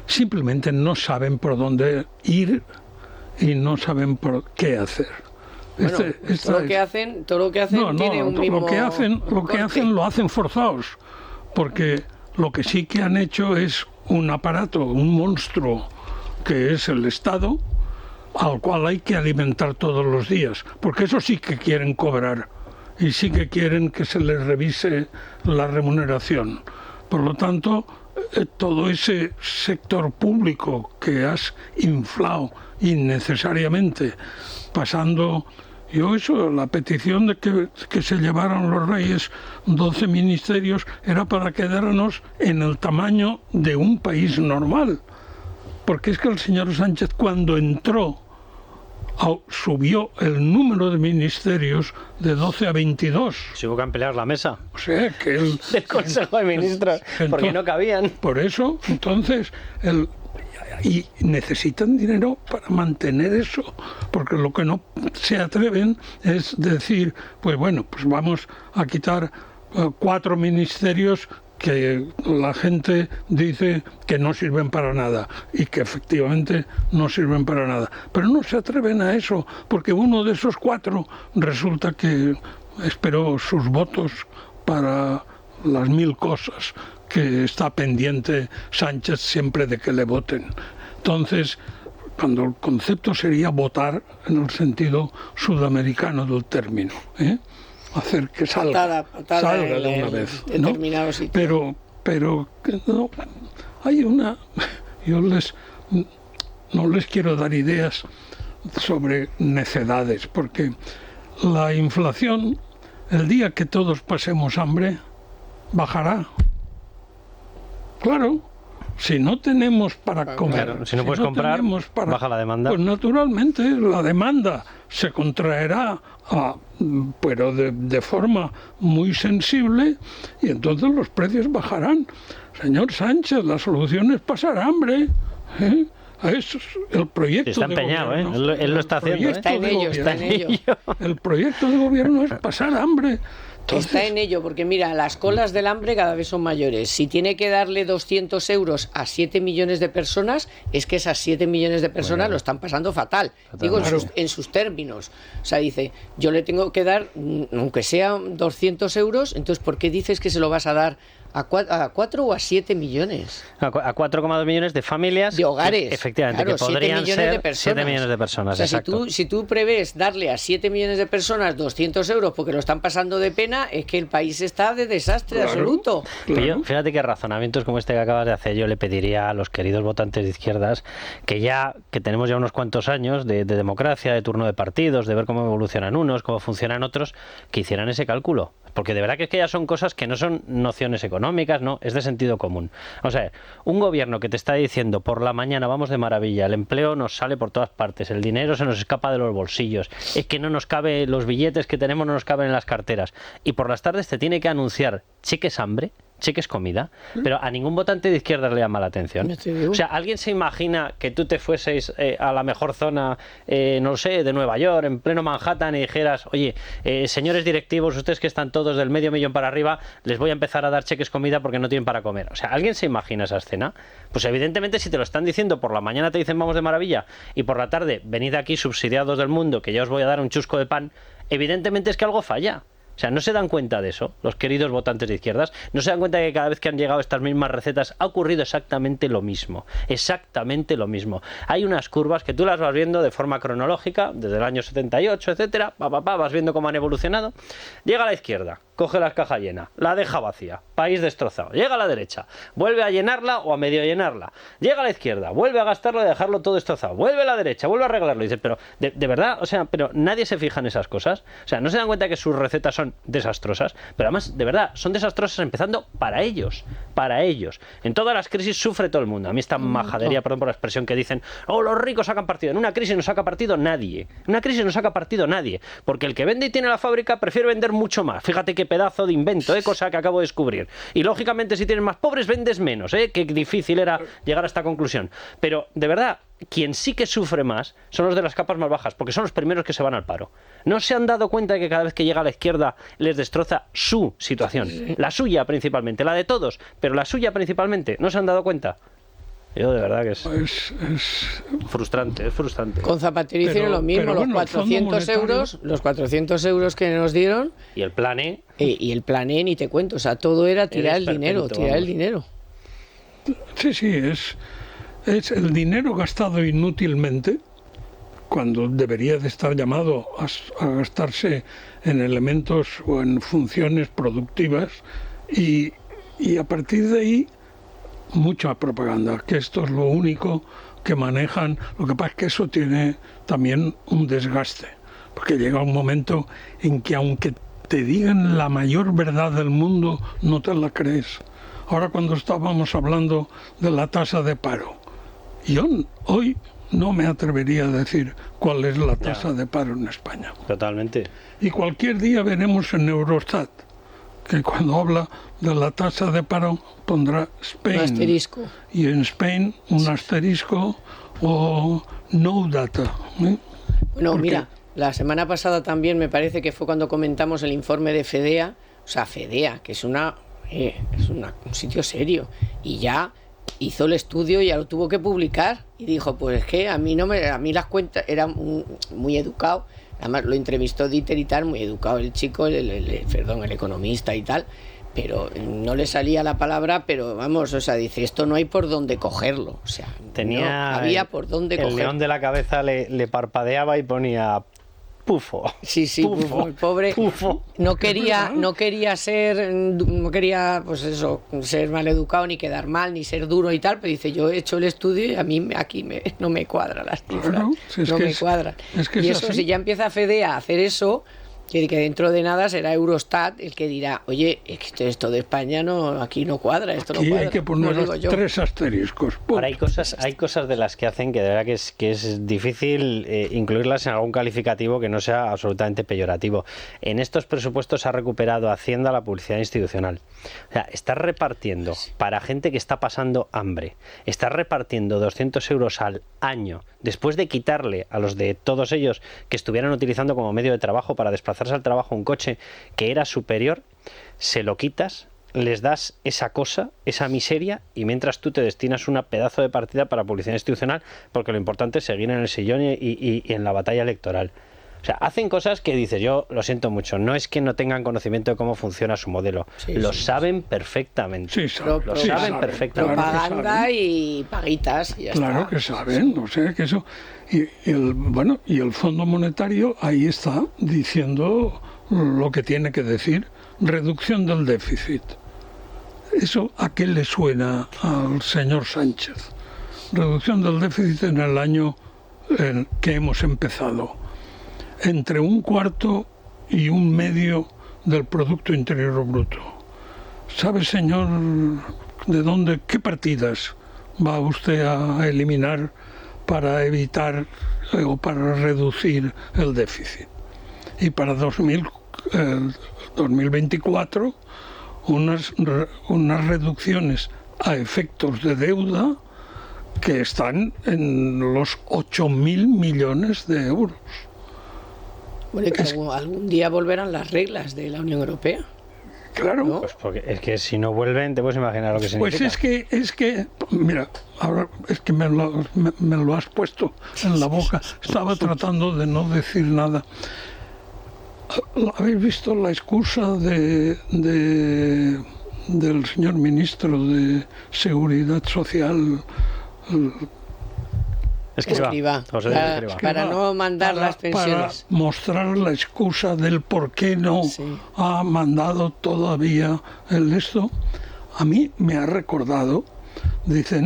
Speaker 3: Simplemente no saben por dónde ir y no saben por qué hacer.
Speaker 1: Bueno, todo lo que hacen tiene un mismo...
Speaker 3: Lo que hacen lo hacen forzados, porque lo que sí que han hecho es un aparato, un monstruo, que es el Estado, al cual hay que alimentar todos los días, porque eso sí que quieren cobrar y sí que quieren que se les revise la remuneración. Por lo tanto, todo ese sector público que has inflado innecesariamente, pasando... la petición de que se llevaran los reyes 12 ministerios era para quedarnos en el tamaño de un país normal. Porque es que el señor Sánchez, cuando entró, subió el número de ministerios de 12 a 22.
Speaker 2: Si hubo que ampliar la mesa.
Speaker 3: O sea, que el
Speaker 2: Consejo de Ministros, porque no cabían.
Speaker 3: Por eso, entonces, y necesitan dinero para mantener eso, porque lo que no se atreven es decir, pues bueno, pues vamos a quitar 4 ministerios que la gente dice que no sirven para nada y que efectivamente no sirven para nada, pero no se atreven a eso porque uno de esos 4 resulta que esperó sus votos para las 1000 cosas que está pendiente Sánchez siempre de que le voten. Entonces, cuando el concepto sería votar en el sentido sudamericano del término, hacer que salga de una vez, ¿no? Pero no, hay una... Yo no les quiero dar ideas sobre necedades, porque la inflación, el día que todos pasemos hambre, bajará. Claro, Si no tenemos para comer,
Speaker 2: claro, si no puedes comprar, baja la demanda.
Speaker 3: Pues naturalmente la demanda se contraerá, pero de forma muy sensible, y entonces los precios bajarán. Señor Sánchez, la solución es pasar hambre, ¿eh? Eso es el proyecto
Speaker 2: está empeñado,
Speaker 3: de gobierno.
Speaker 2: Él lo está haciendo.
Speaker 1: Está en ello.
Speaker 3: El proyecto de gobierno es pasar hambre. Entonces,
Speaker 1: está en ello, porque mira, las colas del hambre cada vez son mayores. Si tiene que darle 200 euros a 7 millones de personas, es que esas 7 millones de personas lo están pasando fatal. Digo, en sus términos. O sea, dice, yo le tengo que dar, aunque sea 200 euros, entonces, ¿por qué dices que se lo vas a dar a 4 o a 7 millones?
Speaker 2: A 4,2 millones de familias.
Speaker 1: De hogares.
Speaker 2: Efectivamente,
Speaker 1: claro,
Speaker 2: que podrían ser 7 millones de personas.
Speaker 1: O sea,
Speaker 2: exacto.
Speaker 1: si tú prevés darle a 7 millones de personas 200 euros porque lo están pasando de pena, es que el país está de desastre absoluto.
Speaker 2: Claro. Fíjate que razonamientos como este que acabas de hacer, yo le pediría a los queridos votantes de izquierdas que tenemos ya unos cuantos años de democracia, de turno de partidos, de ver cómo evolucionan unos, cómo funcionan otros, que hicieran ese cálculo. Porque de verdad que es que ya son cosas que no son nociones económicas, no, es de sentido común. O sea, un gobierno que te está diciendo por la mañana vamos de maravilla, el empleo nos sale por todas partes, el dinero se nos escapa de los bolsillos, es que no nos cabe, los billetes que tenemos no nos caben en las carteras, y por las tardes te tiene que anunciar cheques hambre, cheques comida, pero a ningún votante de izquierda le llama la atención. O sea, ¿alguien se imagina que tú te fueses a la mejor zona, no lo sé, de Nueva York, en pleno Manhattan, y dijeras, oye, señores directivos, ustedes que están todos del medio millón para arriba, les voy a empezar a dar cheques comida porque no tienen para comer? O sea, ¿alguien se imagina esa escena? Pues evidentemente si te lo están diciendo por la mañana te dicen vamos de maravilla y por la tarde venid aquí subsidiados del mundo que ya os voy a dar un chusco de pan, evidentemente es que algo falla. O sea, no se dan cuenta de eso, los queridos votantes de izquierdas, no se dan cuenta de que cada vez que han llegado estas mismas recetas ha ocurrido exactamente lo mismo, Hay unas curvas que tú las vas viendo de forma cronológica, desde el año 78, etcétera, vas viendo cómo han evolucionado. Llega a la izquierda, coge la caja llena, la deja vacía, país destrozado. Llega a la derecha, vuelve a llenarla o a medio llenarla. Llega a la izquierda, vuelve a gastarlo y a dejarlo todo destrozado. Vuelve a la derecha, vuelve a arreglarlo. Y dices, pero de verdad, o sea, pero nadie se fija en esas cosas. O sea, no se dan cuenta que sus recetas son desastrosas, pero además, de verdad, son desastrosas empezando para ellos. En todas las crisis sufre todo el mundo. A mí esta majadería, perdón por la expresión, que dicen, los ricos sacan partido. En una crisis no saca partido nadie. Porque el que vende y tiene la fábrica prefiere vender mucho más. Fíjate qué pedazo de invento, cosa que acabo de descubrir. Y lógicamente si tienes más pobres vendes menos, qué difícil era llegar a esta conclusión. Pero, de verdad, quien sí que sufre más son los de las capas más bajas, porque son los primeros que se van al paro. ¿No se han dado cuenta de que cada vez que llega a la izquierda les destroza su situación? La suya principalmente, la de todos, pero la suya principalmente. ¿No se han dado cuenta? Yo de verdad que es frustrante, Con
Speaker 1: Zapatero hicieron lo mismo, los 400 euros que nos dieron.
Speaker 2: Y el plan E.
Speaker 1: Y el plan E, ni te cuento, o sea, todo era tirar el dinero.
Speaker 3: Sí, es el dinero gastado inútilmente, cuando debería de estar llamado a gastarse en elementos o en funciones productivas, y a partir de ahí mucha propaganda, que esto es lo único que manejan. Lo que pasa es que eso tiene también un desgaste, porque llega un momento en que aunque te digan la mayor verdad del mundo, no te la crees. Ahora, cuando estábamos hablando de la tasa de paro, yo hoy no me atrevería a decir cuál es la tasa de paro en España.
Speaker 2: Totalmente.
Speaker 3: Y cualquier día veremos en Eurostat que cuando habla de la tasa de paro pondrá Spain.
Speaker 1: Un asterisco.
Speaker 3: Y en Spain un asterisco o no data.
Speaker 1: Bueno,
Speaker 3: porque,
Speaker 1: mira, la semana pasada también me parece que fue cuando comentamos el informe de FEDEA, o sea, FEDEA, que es un sitio serio, y ya hizo el estudio, ya lo tuvo que publicar, y dijo, pues es que a mí las cuentas, era muy educado, además lo entrevistó Dieter y tal, muy educado el chico, el economista y tal, pero no le salía la palabra, pero vamos, o sea, dice, esto no hay por dónde cogerlo, o sea, había por dónde cogerlo.
Speaker 2: El león de la cabeza le parpadeaba y ponía pufo.
Speaker 1: Sí, pufo, el pobre
Speaker 2: pufo.
Speaker 1: No quería pues eso, ser mal educado, ni quedar mal, ni ser duro y tal, pero dice, yo he hecho el estudio y a mí aquí no me cuadran las cifras, no me cuadran. Y eso, si ya empieza FEDEA a hacer eso, Que dentro de nada será Eurostat el que dirá, oye, esto de España aquí no cuadra, esto
Speaker 3: aquí
Speaker 1: no cuadra.
Speaker 3: Hay que poner los 3 asteriscos.
Speaker 2: Ahora hay cosas de las que hacen que de verdad que es difícil incluirlas en algún calificativo que no sea absolutamente peyorativo. En estos presupuestos ha recuperado Hacienda la publicidad institucional. O sea, está repartiendo para gente que está pasando hambre, está repartiendo 200 euros al año, después de quitarle a los de todos ellos que estuvieran utilizando como medio de trabajo para desplazarse al trabajo un coche que era superior, se lo quitas, les das esa cosa, esa miseria, y mientras tú te destinas una pedazo de partida para publicidad institucional, porque lo importante es seguir en el sillón y en la batalla electoral. O sea, hacen cosas que dices, yo lo siento mucho, no es que no tengan conocimiento de cómo funciona su modelo, lo saben perfectamente.
Speaker 3: Sí,
Speaker 2: lo saben perfectamente.
Speaker 1: Propaganda y paguitas, y ya
Speaker 3: claro
Speaker 1: está.
Speaker 3: Que saben, o sea que eso. Y el Fondo Monetario ahí está diciendo lo que tiene que decir, reducción del déficit. ¿Eso a qué le suena al señor Sánchez? Reducción del déficit en el año que hemos empezado, entre 1/4 y 1/2 del Producto Interior Bruto. ¿Sabe, señor, qué partidas va usted a eliminar para evitar o para reducir el déficit? Y para 2024 unas reducciones a efectos de deuda que están en los 8.000 millones de euros.
Speaker 1: Bueno, y que algún día volverán las reglas de la Unión Europea.
Speaker 3: Claro.
Speaker 1: ¿No?
Speaker 2: Pues porque es que si no vuelven, te puedes imaginar lo que significa.
Speaker 3: Pues es que, mira, ahora es que me lo has puesto en la boca. Estaba tratando de no decir nada. ¿Habéis visto la excusa del señor ministro de Seguridad Social?
Speaker 1: Escrivá, para no mandar las pensiones.
Speaker 3: Para mostrar la excusa del por qué no ha mandado todavía esto. A mí me ha recordado, dice,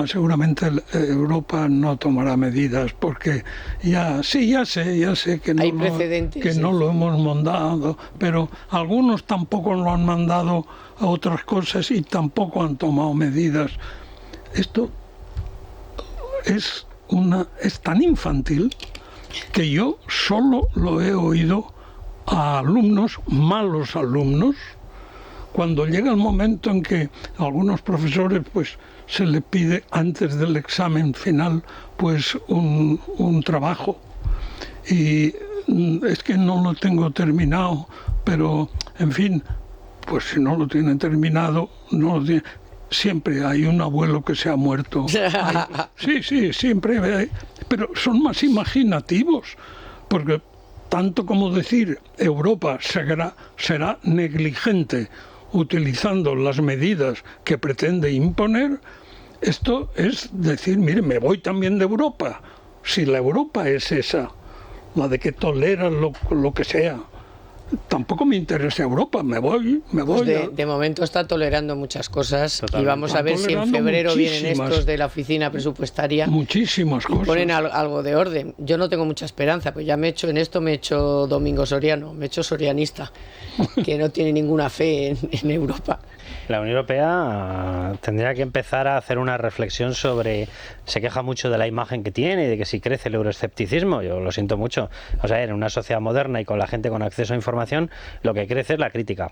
Speaker 3: seguramente Europa no tomará medidas porque ya sé que
Speaker 1: hay precedentes,
Speaker 3: que no lo hemos mandado, pero algunos tampoco lo han mandado a otras cosas y tampoco han tomado medidas. Esto es tan infantil que yo solo lo he oído a alumnos, malos alumnos, cuando llega el momento en que a algunos profesores pues se le pide antes del examen final pues un trabajo y es que no lo tengo terminado, pero en fin, pues si no lo tiene terminado, no lo tiene. Siempre hay un abuelo que se ha muerto. Sí, siempre hay, pero son más imaginativos, porque tanto como decir Europa será negligente utilizando las medidas que pretende imponer, esto es decir, mire, me voy también de Europa. Si la Europa es esa, la de que tolera lo que sea, tampoco me interesa Europa, me voy.
Speaker 1: Pues de momento está tolerando muchas cosas.
Speaker 2: Totalmente.
Speaker 1: Y vamos a ver si en febrero vienen estos de la oficina presupuestaria.
Speaker 3: Muchísimas cosas.
Speaker 1: Y ponen algo de orden. Yo no tengo mucha esperanza, pues ya me he hecho Domingo Soriano, me he hecho sorianista, que no tiene ninguna fe en Europa.
Speaker 2: La Unión Europea tendría que empezar a hacer una reflexión sobre... Se queja mucho de la imagen que tiene y de que si crece el euroescepticismo. Yo lo siento mucho. O sea, en una sociedad moderna y con la gente con acceso a información, lo que crece es la crítica.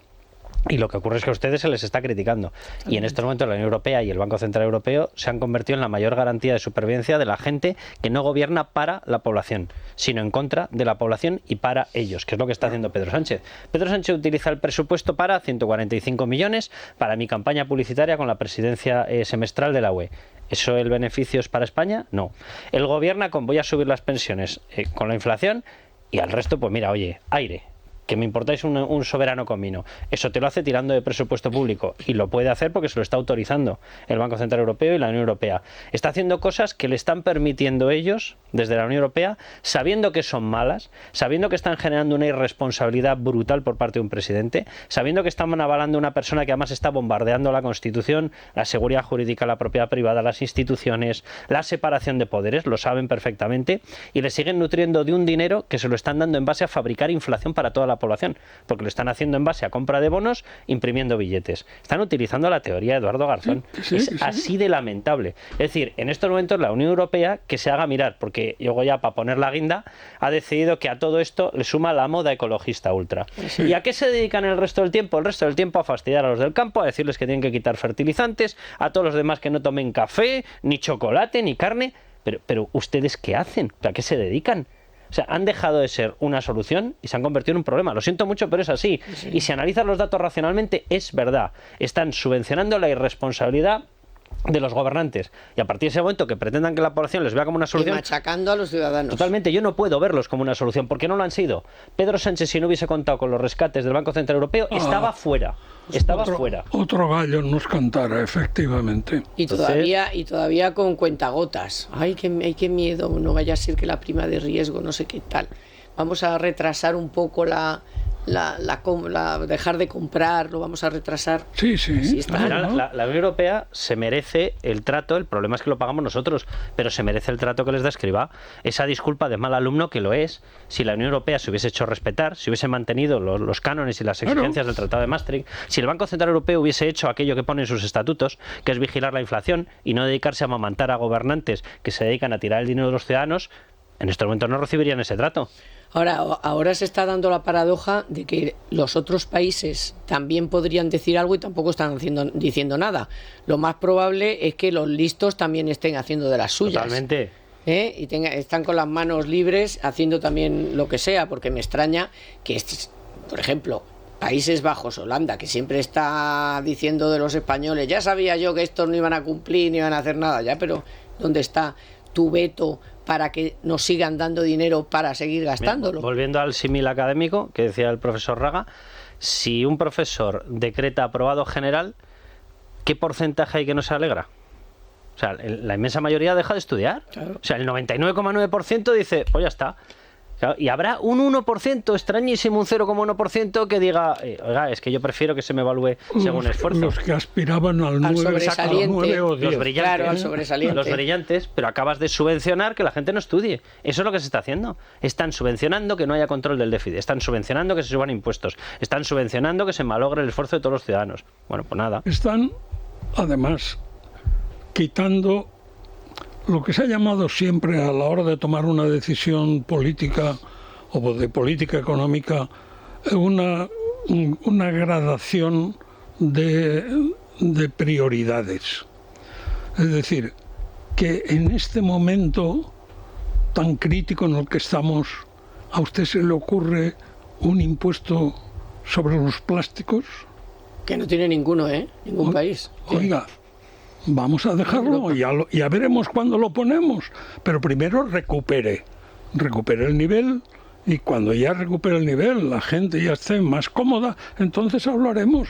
Speaker 2: Y lo que ocurre es que a ustedes se les está criticando. Y en estos momentos la Unión Europea y el Banco Central Europeo se han convertido en la mayor garantía de supervivencia de la gente que no gobierna para la población, sino en contra de la población y para ellos, que es lo que está haciendo Pedro Sánchez. Pedro Sánchez utiliza el presupuesto para 145 millones para mi campaña publicitaria con la presidencia semestral de la UE. ¿Eso el beneficio es para España? No. Él gobierna con voy a subir las pensiones con la inflación y al resto, pues mira, oye, aire. que me importáis un soberano comino. Eso te lo hace tirando de presupuesto público y lo puede hacer porque se lo está autorizando el Banco Central Europeo y la Unión Europea. Está haciendo cosas que le están permitiendo ellos, desde la Unión Europea, sabiendo que son malas, sabiendo que están generando una irresponsabilidad brutal por parte de un presidente, sabiendo que están avalando a una persona que además está bombardeando la Constitución, la seguridad jurídica, la propiedad privada, las instituciones, la separación de poderes, lo saben perfectamente, y le siguen nutriendo de un dinero que se lo están dando en base a fabricar inflación para toda la población, porque lo están haciendo en base a compra de bonos, imprimiendo billetes. Están utilizando la teoría de Eduardo Garzón. Es así de lamentable. Es decir, en estos momentos la Unión Europea que se haga mirar, porque luego ya para poner la guinda ha decidido que a todo esto le suma la moda ecologista ultra. ¿Y a qué se dedican el resto del tiempo? El resto del tiempo a fastidiar a los del campo, a decirles que tienen que quitar fertilizantes, a todos los demás que no tomen café, ni chocolate, ni carne. Pero ¿ustedes qué hacen? ¿A qué se dedican? O sea, han dejado de ser una solución y se han convertido en un problema. Lo siento mucho, pero es así. Sí. Y si analizas los datos racionalmente, es verdad. Están subvencionando la irresponsabilidad de los gobernantes, y a partir de ese momento que pretendan que la población les vea como una solución,
Speaker 1: y machacando a los ciudadanos.
Speaker 2: Totalmente, yo no puedo verlos como una solución porque no lo han sido. Pedro Sánchez, si no hubiese contado con los rescates del Banco Central Europeo, estaba fuera.
Speaker 3: Otro gallo nos cantara, efectivamente.
Speaker 1: Y todavía con cuentagotas. Ay, qué miedo, no vaya a ser que la prima de riesgo, no sé qué tal. Vamos a retrasar un poco dejar de comprar, lo vamos a retrasar.
Speaker 3: Sí.
Speaker 2: La Unión Europea se merece el trato, el problema es que lo pagamos nosotros, pero se merece el trato que les da Escrivá. Esa disculpa de mal alumno que lo es. Si la Unión Europea se hubiese hecho respetar, si hubiese mantenido los cánones y las exigencias del Tratado de Maastricht, si el Banco Central Europeo hubiese hecho aquello que pone en sus estatutos, que es vigilar la inflación y no dedicarse a amamantar a gobernantes que se dedican a tirar el dinero de los ciudadanos, en estos momentos no recibirían ese trato.
Speaker 1: Ahora se está dando la paradoja de que los otros países también podrían decir algo y tampoco están diciendo nada. Lo más probable es que los listos también estén haciendo de las suyas.
Speaker 2: Totalmente.
Speaker 1: Y están con las manos libres haciendo también lo que sea, porque me extraña que, por ejemplo, Países Bajos, Holanda, que siempre está diciendo de los españoles, ya sabía yo que estos no iban a cumplir ni iban a hacer nada, ya, pero ¿dónde está tu veto para que nos sigan dando dinero para seguir gastándolo?
Speaker 2: Volviendo al símil académico que decía el profesor Raga, si un profesor decreta aprobado general, ¿qué porcentaje hay que no se alegra? O sea, la inmensa mayoría deja de estudiar. Claro. O sea, el 99,9% dice, pues ya está. Claro, y habrá un 1%, extrañísimo, un 0,1% que diga, oiga, es que yo prefiero que se me evalúe según esfuerzo.
Speaker 3: Los que aspiraban al 9,
Speaker 1: sobresaliente,
Speaker 3: 9 o 10.
Speaker 2: Los brillantes,
Speaker 1: claro, al sobresaliente.
Speaker 2: Los brillantes, pero acabas de subvencionar que la gente no estudie. Eso es lo que se está haciendo. Están subvencionando que no haya control del déficit, están subvencionando que se suban impuestos, están subvencionando que se malogre el esfuerzo de todos los ciudadanos. Bueno, pues nada.
Speaker 3: Están, además, quitando lo que se ha llamado siempre a la hora de tomar una decisión política o de política económica, una gradación de prioridades. Es decir, que en este momento tan crítico en el que estamos, ¿a usted se le ocurre un impuesto sobre los plásticos?
Speaker 1: Que no tiene ninguno, ningún país.
Speaker 3: Oiga, vamos a dejarlo, ya veremos cuándo lo ponemos, pero primero recupere el nivel, y cuando ya recupere el nivel, la gente ya esté más cómoda, entonces hablaremos.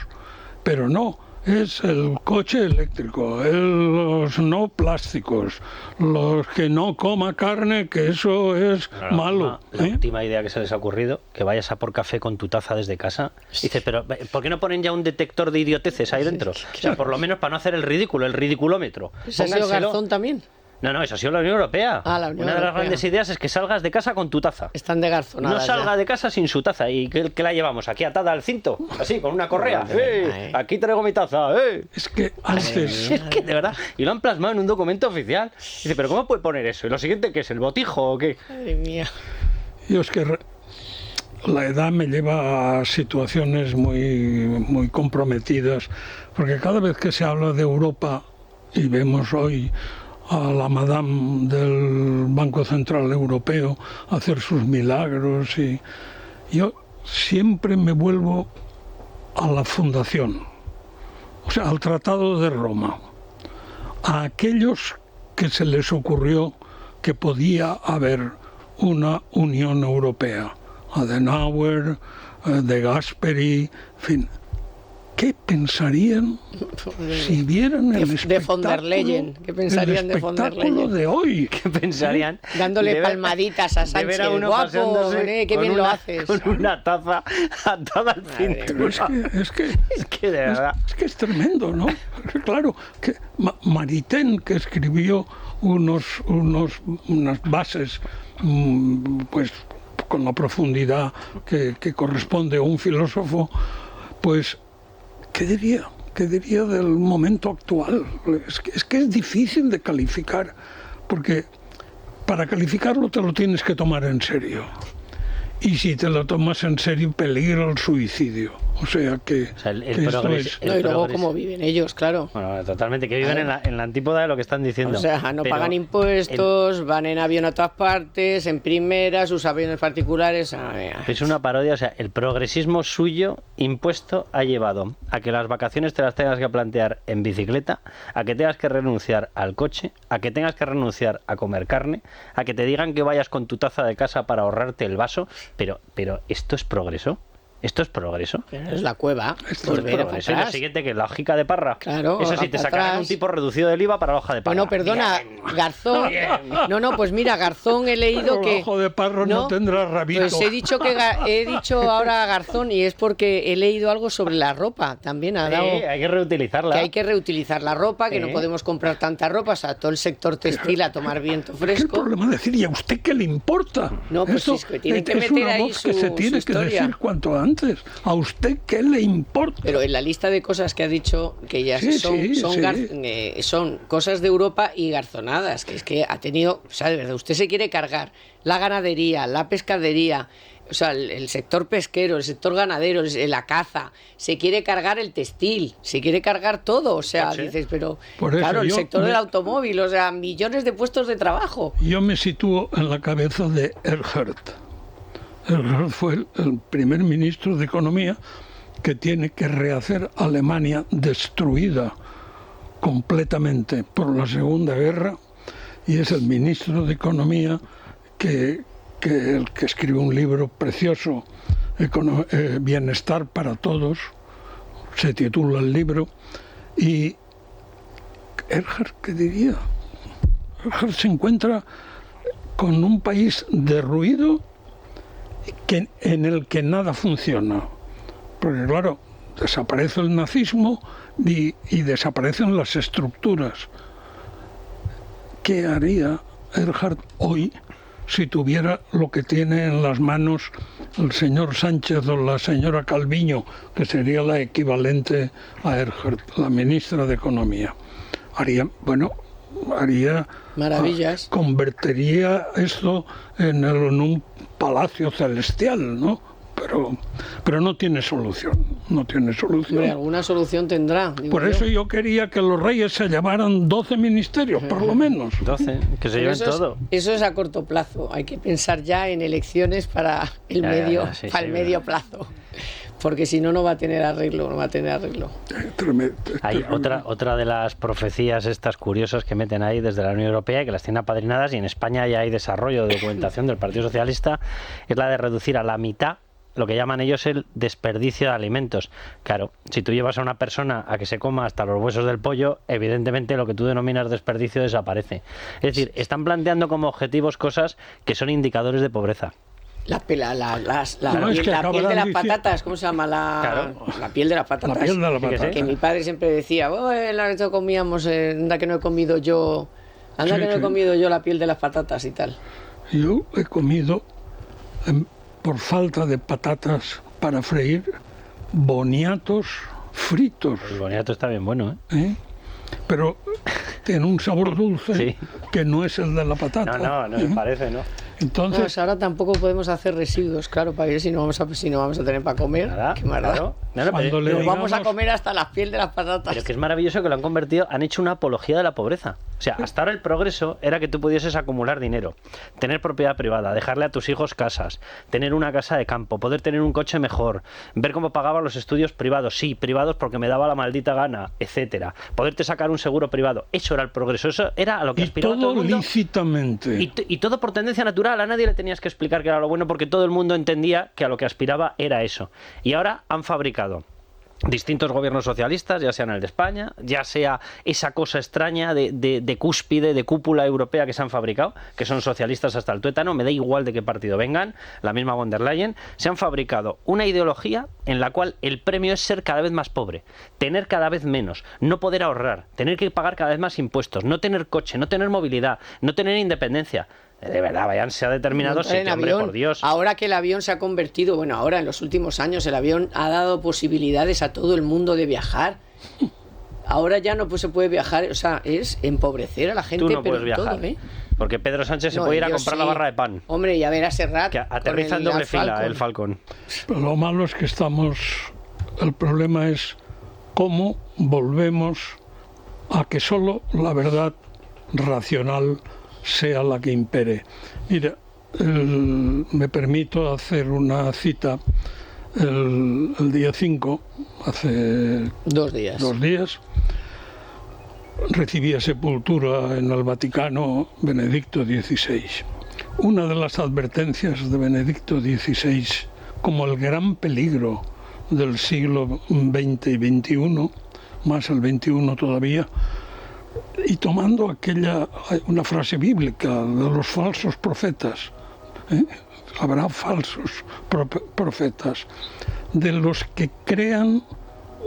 Speaker 3: Pero no, es el coche eléctrico, los no plásticos, los que no coma carne, que eso es malo.
Speaker 2: La última idea que se les ha ocurrido, que vayas a por café con tu taza desde casa. Dice, pero ¿por qué no ponen ya un detector de idioteces ahí dentro? O sea, por lo menos para no hacer el ridículo, el ridiculómetro.
Speaker 1: ¿Eso ha sido Garzón también?
Speaker 2: No, eso ha sido la Unión Europea. Una de las grandes ideas es que salgas de casa con tu taza.
Speaker 1: Están de garzonadas.
Speaker 2: No salga de casa sin su taza. ¿Y qué la llevamos? ¿Aquí atada al cinto? Así, con una correa. Aquí traigo mi taza.
Speaker 3: Es que antes...
Speaker 2: Es que, de verdad. Y lo han plasmado en un documento oficial. Dice, ¿pero cómo puede poner eso? ¿Y lo siguiente qué es? ¿El botijo o qué?
Speaker 1: Madre mía.
Speaker 3: Yo es que la edad me lleva a situaciones muy comprometidas. Porque cada vez que se habla de Europa, y vemos hoy a la madame del Banco Central Europeo hacer sus milagros, y yo siempre me vuelvo a la fundación, o sea, al Tratado de Roma, a aquellos que se les ocurrió que podía haber una Unión Europea, Adenauer, de Gasperi, en fin. ¿Qué pensarían si vieran el espectáculo
Speaker 1: de von der Leyen? ¿Qué pensarían de von der Leyen?
Speaker 3: De hoy?
Speaker 2: ¿Qué pensarían?
Speaker 1: Dándole palmaditas a Sánchez.
Speaker 2: Ver a uno
Speaker 1: guapo, qué bien lo haces.
Speaker 2: Con una taza atada al cinturón.
Speaker 3: Es que
Speaker 2: de verdad.
Speaker 3: Es que es tremendo, ¿no? Claro, que Maritain, que escribió unas bases, pues con la profundidad que corresponde a un filósofo, pues ¿qué diría del momento actual? Es que es difícil de calificar, porque para calificarlo te lo tienes que tomar en serio. Y si te lo tomas en serio, peligra el suicidio. O sea que...
Speaker 2: O sea, el progreso.
Speaker 1: Y luego cómo viven ellos, claro.
Speaker 2: Bueno, totalmente, que viven en la antípoda de lo que están diciendo.
Speaker 1: O sea, no pagan impuestos, van en avión a todas partes, en primera, sus aviones particulares...
Speaker 2: Es una parodia, o sea, el progresismo suyo impuesto ha llevado a que las vacaciones te las tengas que plantear en bicicleta, a que tengas que renunciar al coche, a que tengas que renunciar a comer carne, a que te digan que vayas con tu taza de casa para ahorrarte el vaso, pero ¿esto es progreso? ¿Esto es progreso?
Speaker 1: Es la cueva.
Speaker 2: Volver a eso. Y lo siguiente, que la hojica de parra.
Speaker 1: Claro.
Speaker 2: Eso sí, te sacarán un tipo reducido del IVA para la hoja de parra.
Speaker 1: Bueno, perdona, bien. Garzón. Bien. No, pues mira, Garzón he leído que...
Speaker 3: El ojo de parra no tendrá rabito.
Speaker 1: Pues he dicho ahora Garzón y es porque he leído algo sobre la ropa. También ha dado...
Speaker 2: hay que reutilizarla.
Speaker 1: Que hay que reutilizar la ropa, que no podemos comprar tanta ropa, o sea, todo el sector textil a tomar viento fresco.
Speaker 3: Es el problema de decir, ¿y a usted qué le importa?
Speaker 1: No, pues es que tiene que meter
Speaker 3: una
Speaker 1: ahí
Speaker 3: voz que se tiene que decir cuanto antes. ¿A usted qué le importa?
Speaker 1: Pero en la lista de cosas que ha dicho, que ya son cosas de Europa y garzonadas, que es que ha tenido, o sea, de verdad, usted se quiere cargar la ganadería, la pescadería, o sea, el sector pesquero, el sector ganadero, la caza, se quiere cargar el textil, se quiere cargar todo, o sea, dices, pero claro, el sector del automóvil, o sea, millones de puestos de trabajo.
Speaker 3: Yo me sitúo en la cabeza de Erhard. Erhard fue el primer ministro de Economía que tiene que rehacer Alemania destruida completamente por la Segunda Guerra, y es el ministro de Economía que escribe un libro precioso, Bienestar para Todos, se titula el libro, y Erhard, ¿qué diría? Erhard se encuentra con un país derruido en el que nada funciona, porque claro, desaparece el nazismo y desaparecen las estructuras. ¿Qué haría Erhard hoy si tuviera lo que tiene en las manos el señor Sánchez o la señora Calviño, que sería la equivalente a Erhard, la ministra de Economía? Haría
Speaker 1: maravillas.
Speaker 3: Convertiría esto en un palacio celestial, ¿no? Pero no tiene solución,
Speaker 1: Hombre, alguna solución tendrá.
Speaker 3: Por eso yo quería que los reyes se llevaran 12 ministerios, por lo menos.
Speaker 2: 12, que se lleven todo.
Speaker 1: Eso es a corto plazo, hay que pensar ya en elecciones para el medio plazo. Porque si no, no va a tener arreglo,
Speaker 2: Hay otra de las profecías estas curiosas que meten ahí desde la Unión Europea y que las tienen apadrinadas, y en España ya hay desarrollo de documentación del Partido Socialista, es la de reducir a la mitad lo que llaman ellos el desperdicio de alimentos. Claro, si tú llevas a una persona a que se coma hasta los huesos del pollo, evidentemente lo que tú denominas desperdicio desaparece. Es decir, están planteando como objetivos cosas que son indicadores de pobreza.
Speaker 1: La piel de las patatas, ¿cómo se llama? La piel de las patatas.
Speaker 3: La piel de las patatas.
Speaker 1: Que mi padre siempre decía, esto comíamos, anda que no he comido yo la piel de las patatas y tal.
Speaker 3: Yo he comido, por falta de patatas para freír, boniatos fritos.
Speaker 2: El boniato está bien bueno, ¿eh?
Speaker 3: Pero tiene un sabor dulce que no es el de la patata.
Speaker 2: No me parece, ¿no?
Speaker 3: Entonces,
Speaker 1: pues ahora tampoco podemos hacer residuos, claro, para ver si no vamos a tener para comer. ¿Qué más da?
Speaker 2: Pero
Speaker 1: vamos a comer hasta la piel de las patatas.
Speaker 2: Pero que es maravilloso que lo han convertido, han hecho una apología de la pobreza. O sea, hasta ahora el progreso era que tú pudieses acumular dinero, tener propiedad privada, dejarle a tus hijos casas, tener una casa de campo, poder tener un coche mejor, ver cómo pagaba los estudios privados, sí, privados porque me daba la maldita gana, etcétera. Poderte sacar un seguro privado. Eso era el progreso, eso era a lo que aspiraba todo el mundo.
Speaker 3: Lícitamente.
Speaker 2: Y todo por tendencia natural, a nadie le tenías que explicar que era lo bueno porque todo el mundo entendía que a lo que aspiraba era eso. Y ahora han fabricado distintos gobiernos socialistas, ya sea en el de España, ya sea esa cosa extraña de cúspide, de cúpula europea que se han fabricado, que son socialistas hasta el tuétano, me da igual de qué partido vengan, la misma von der Leyen, se han fabricado una ideología en la cual el premio es ser cada vez más pobre, tener cada vez menos, no poder ahorrar, tener que pagar cada vez más impuestos, no tener coche, no tener movilidad, no tener independencia. De verdad, váyanse a determinados sitios, hombre, por Dios.
Speaker 1: Ahora que el avión se ha convertido, bueno, ahora en los últimos años el avión ha dado posibilidades a todo el mundo de viajar. Ahora ya no se puede viajar, o sea, es empobrecer a la gente.
Speaker 2: Tú no
Speaker 1: pero
Speaker 2: puedes viajar,
Speaker 1: todo, ¿eh?
Speaker 2: Porque Pedro Sánchez se puede ir a comprar la barra de pan.
Speaker 1: Hombre, y a ver a Serrat.
Speaker 2: Que aterriza en doble fila el Falcon.
Speaker 3: Pero lo malo es que el problema es cómo volvemos a que solo la verdad racional sea la que impere. Mira, me permito hacer una cita. El día 5, hace
Speaker 1: 2 días, recibía sepultura en el Vaticano Benedicto XVI. Una de las advertencias de Benedicto XVI como el gran peligro del siglo XX y XXI, más el XXI todavía, y tomando una frase bíblica de los falsos profetas, habrá falsos profetas, de los que crean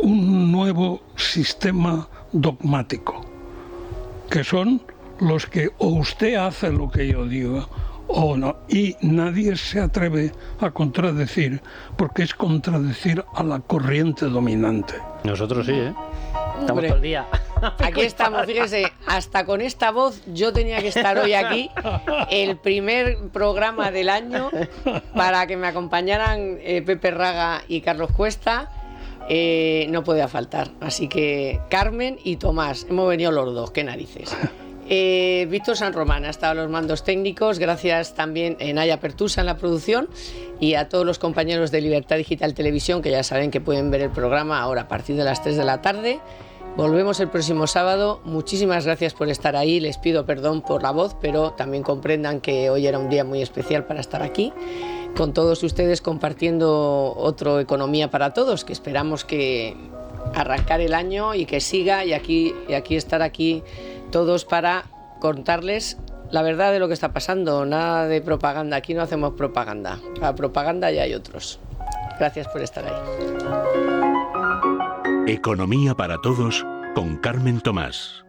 Speaker 1: un nuevo sistema dogmático, que son los que o usted hace lo que yo diga o no, y nadie se atreve a contradecir, porque es contradecir a la corriente dominante.
Speaker 2: Nosotros sí, ¿eh? Estamos todo el día.
Speaker 1: Aquí estamos, fíjese, hasta con esta voz yo tenía que estar hoy aquí, el primer programa del año, para que me acompañaran Pepe Raga y Carlos Cuesta. No podía faltar, así que Carmen y Tomás, hemos venido los dos, qué narices. Víctor San Román ha estado a los mandos técnicos, gracias también a Naya Pertusa en la producción y a todos los compañeros de Libertad Digital Televisión, que ya saben que pueden ver el programa ahora a partir de las 3 de la tarde. Volvemos el próximo sábado. Muchísimas gracias por estar ahí. Les pido perdón por la voz, pero también comprendan que hoy era un día muy especial para estar aquí con todos ustedes compartiendo otro Economía para Todos, que esperamos que arrancar el año y que siga y aquí estar aquí todos para contarles la verdad de lo que está pasando. Nada de propaganda, aquí no hacemos propaganda. Para propaganda ya hay otros. Gracias por estar ahí.
Speaker 4: Economía para Todos con Carmen Tomás.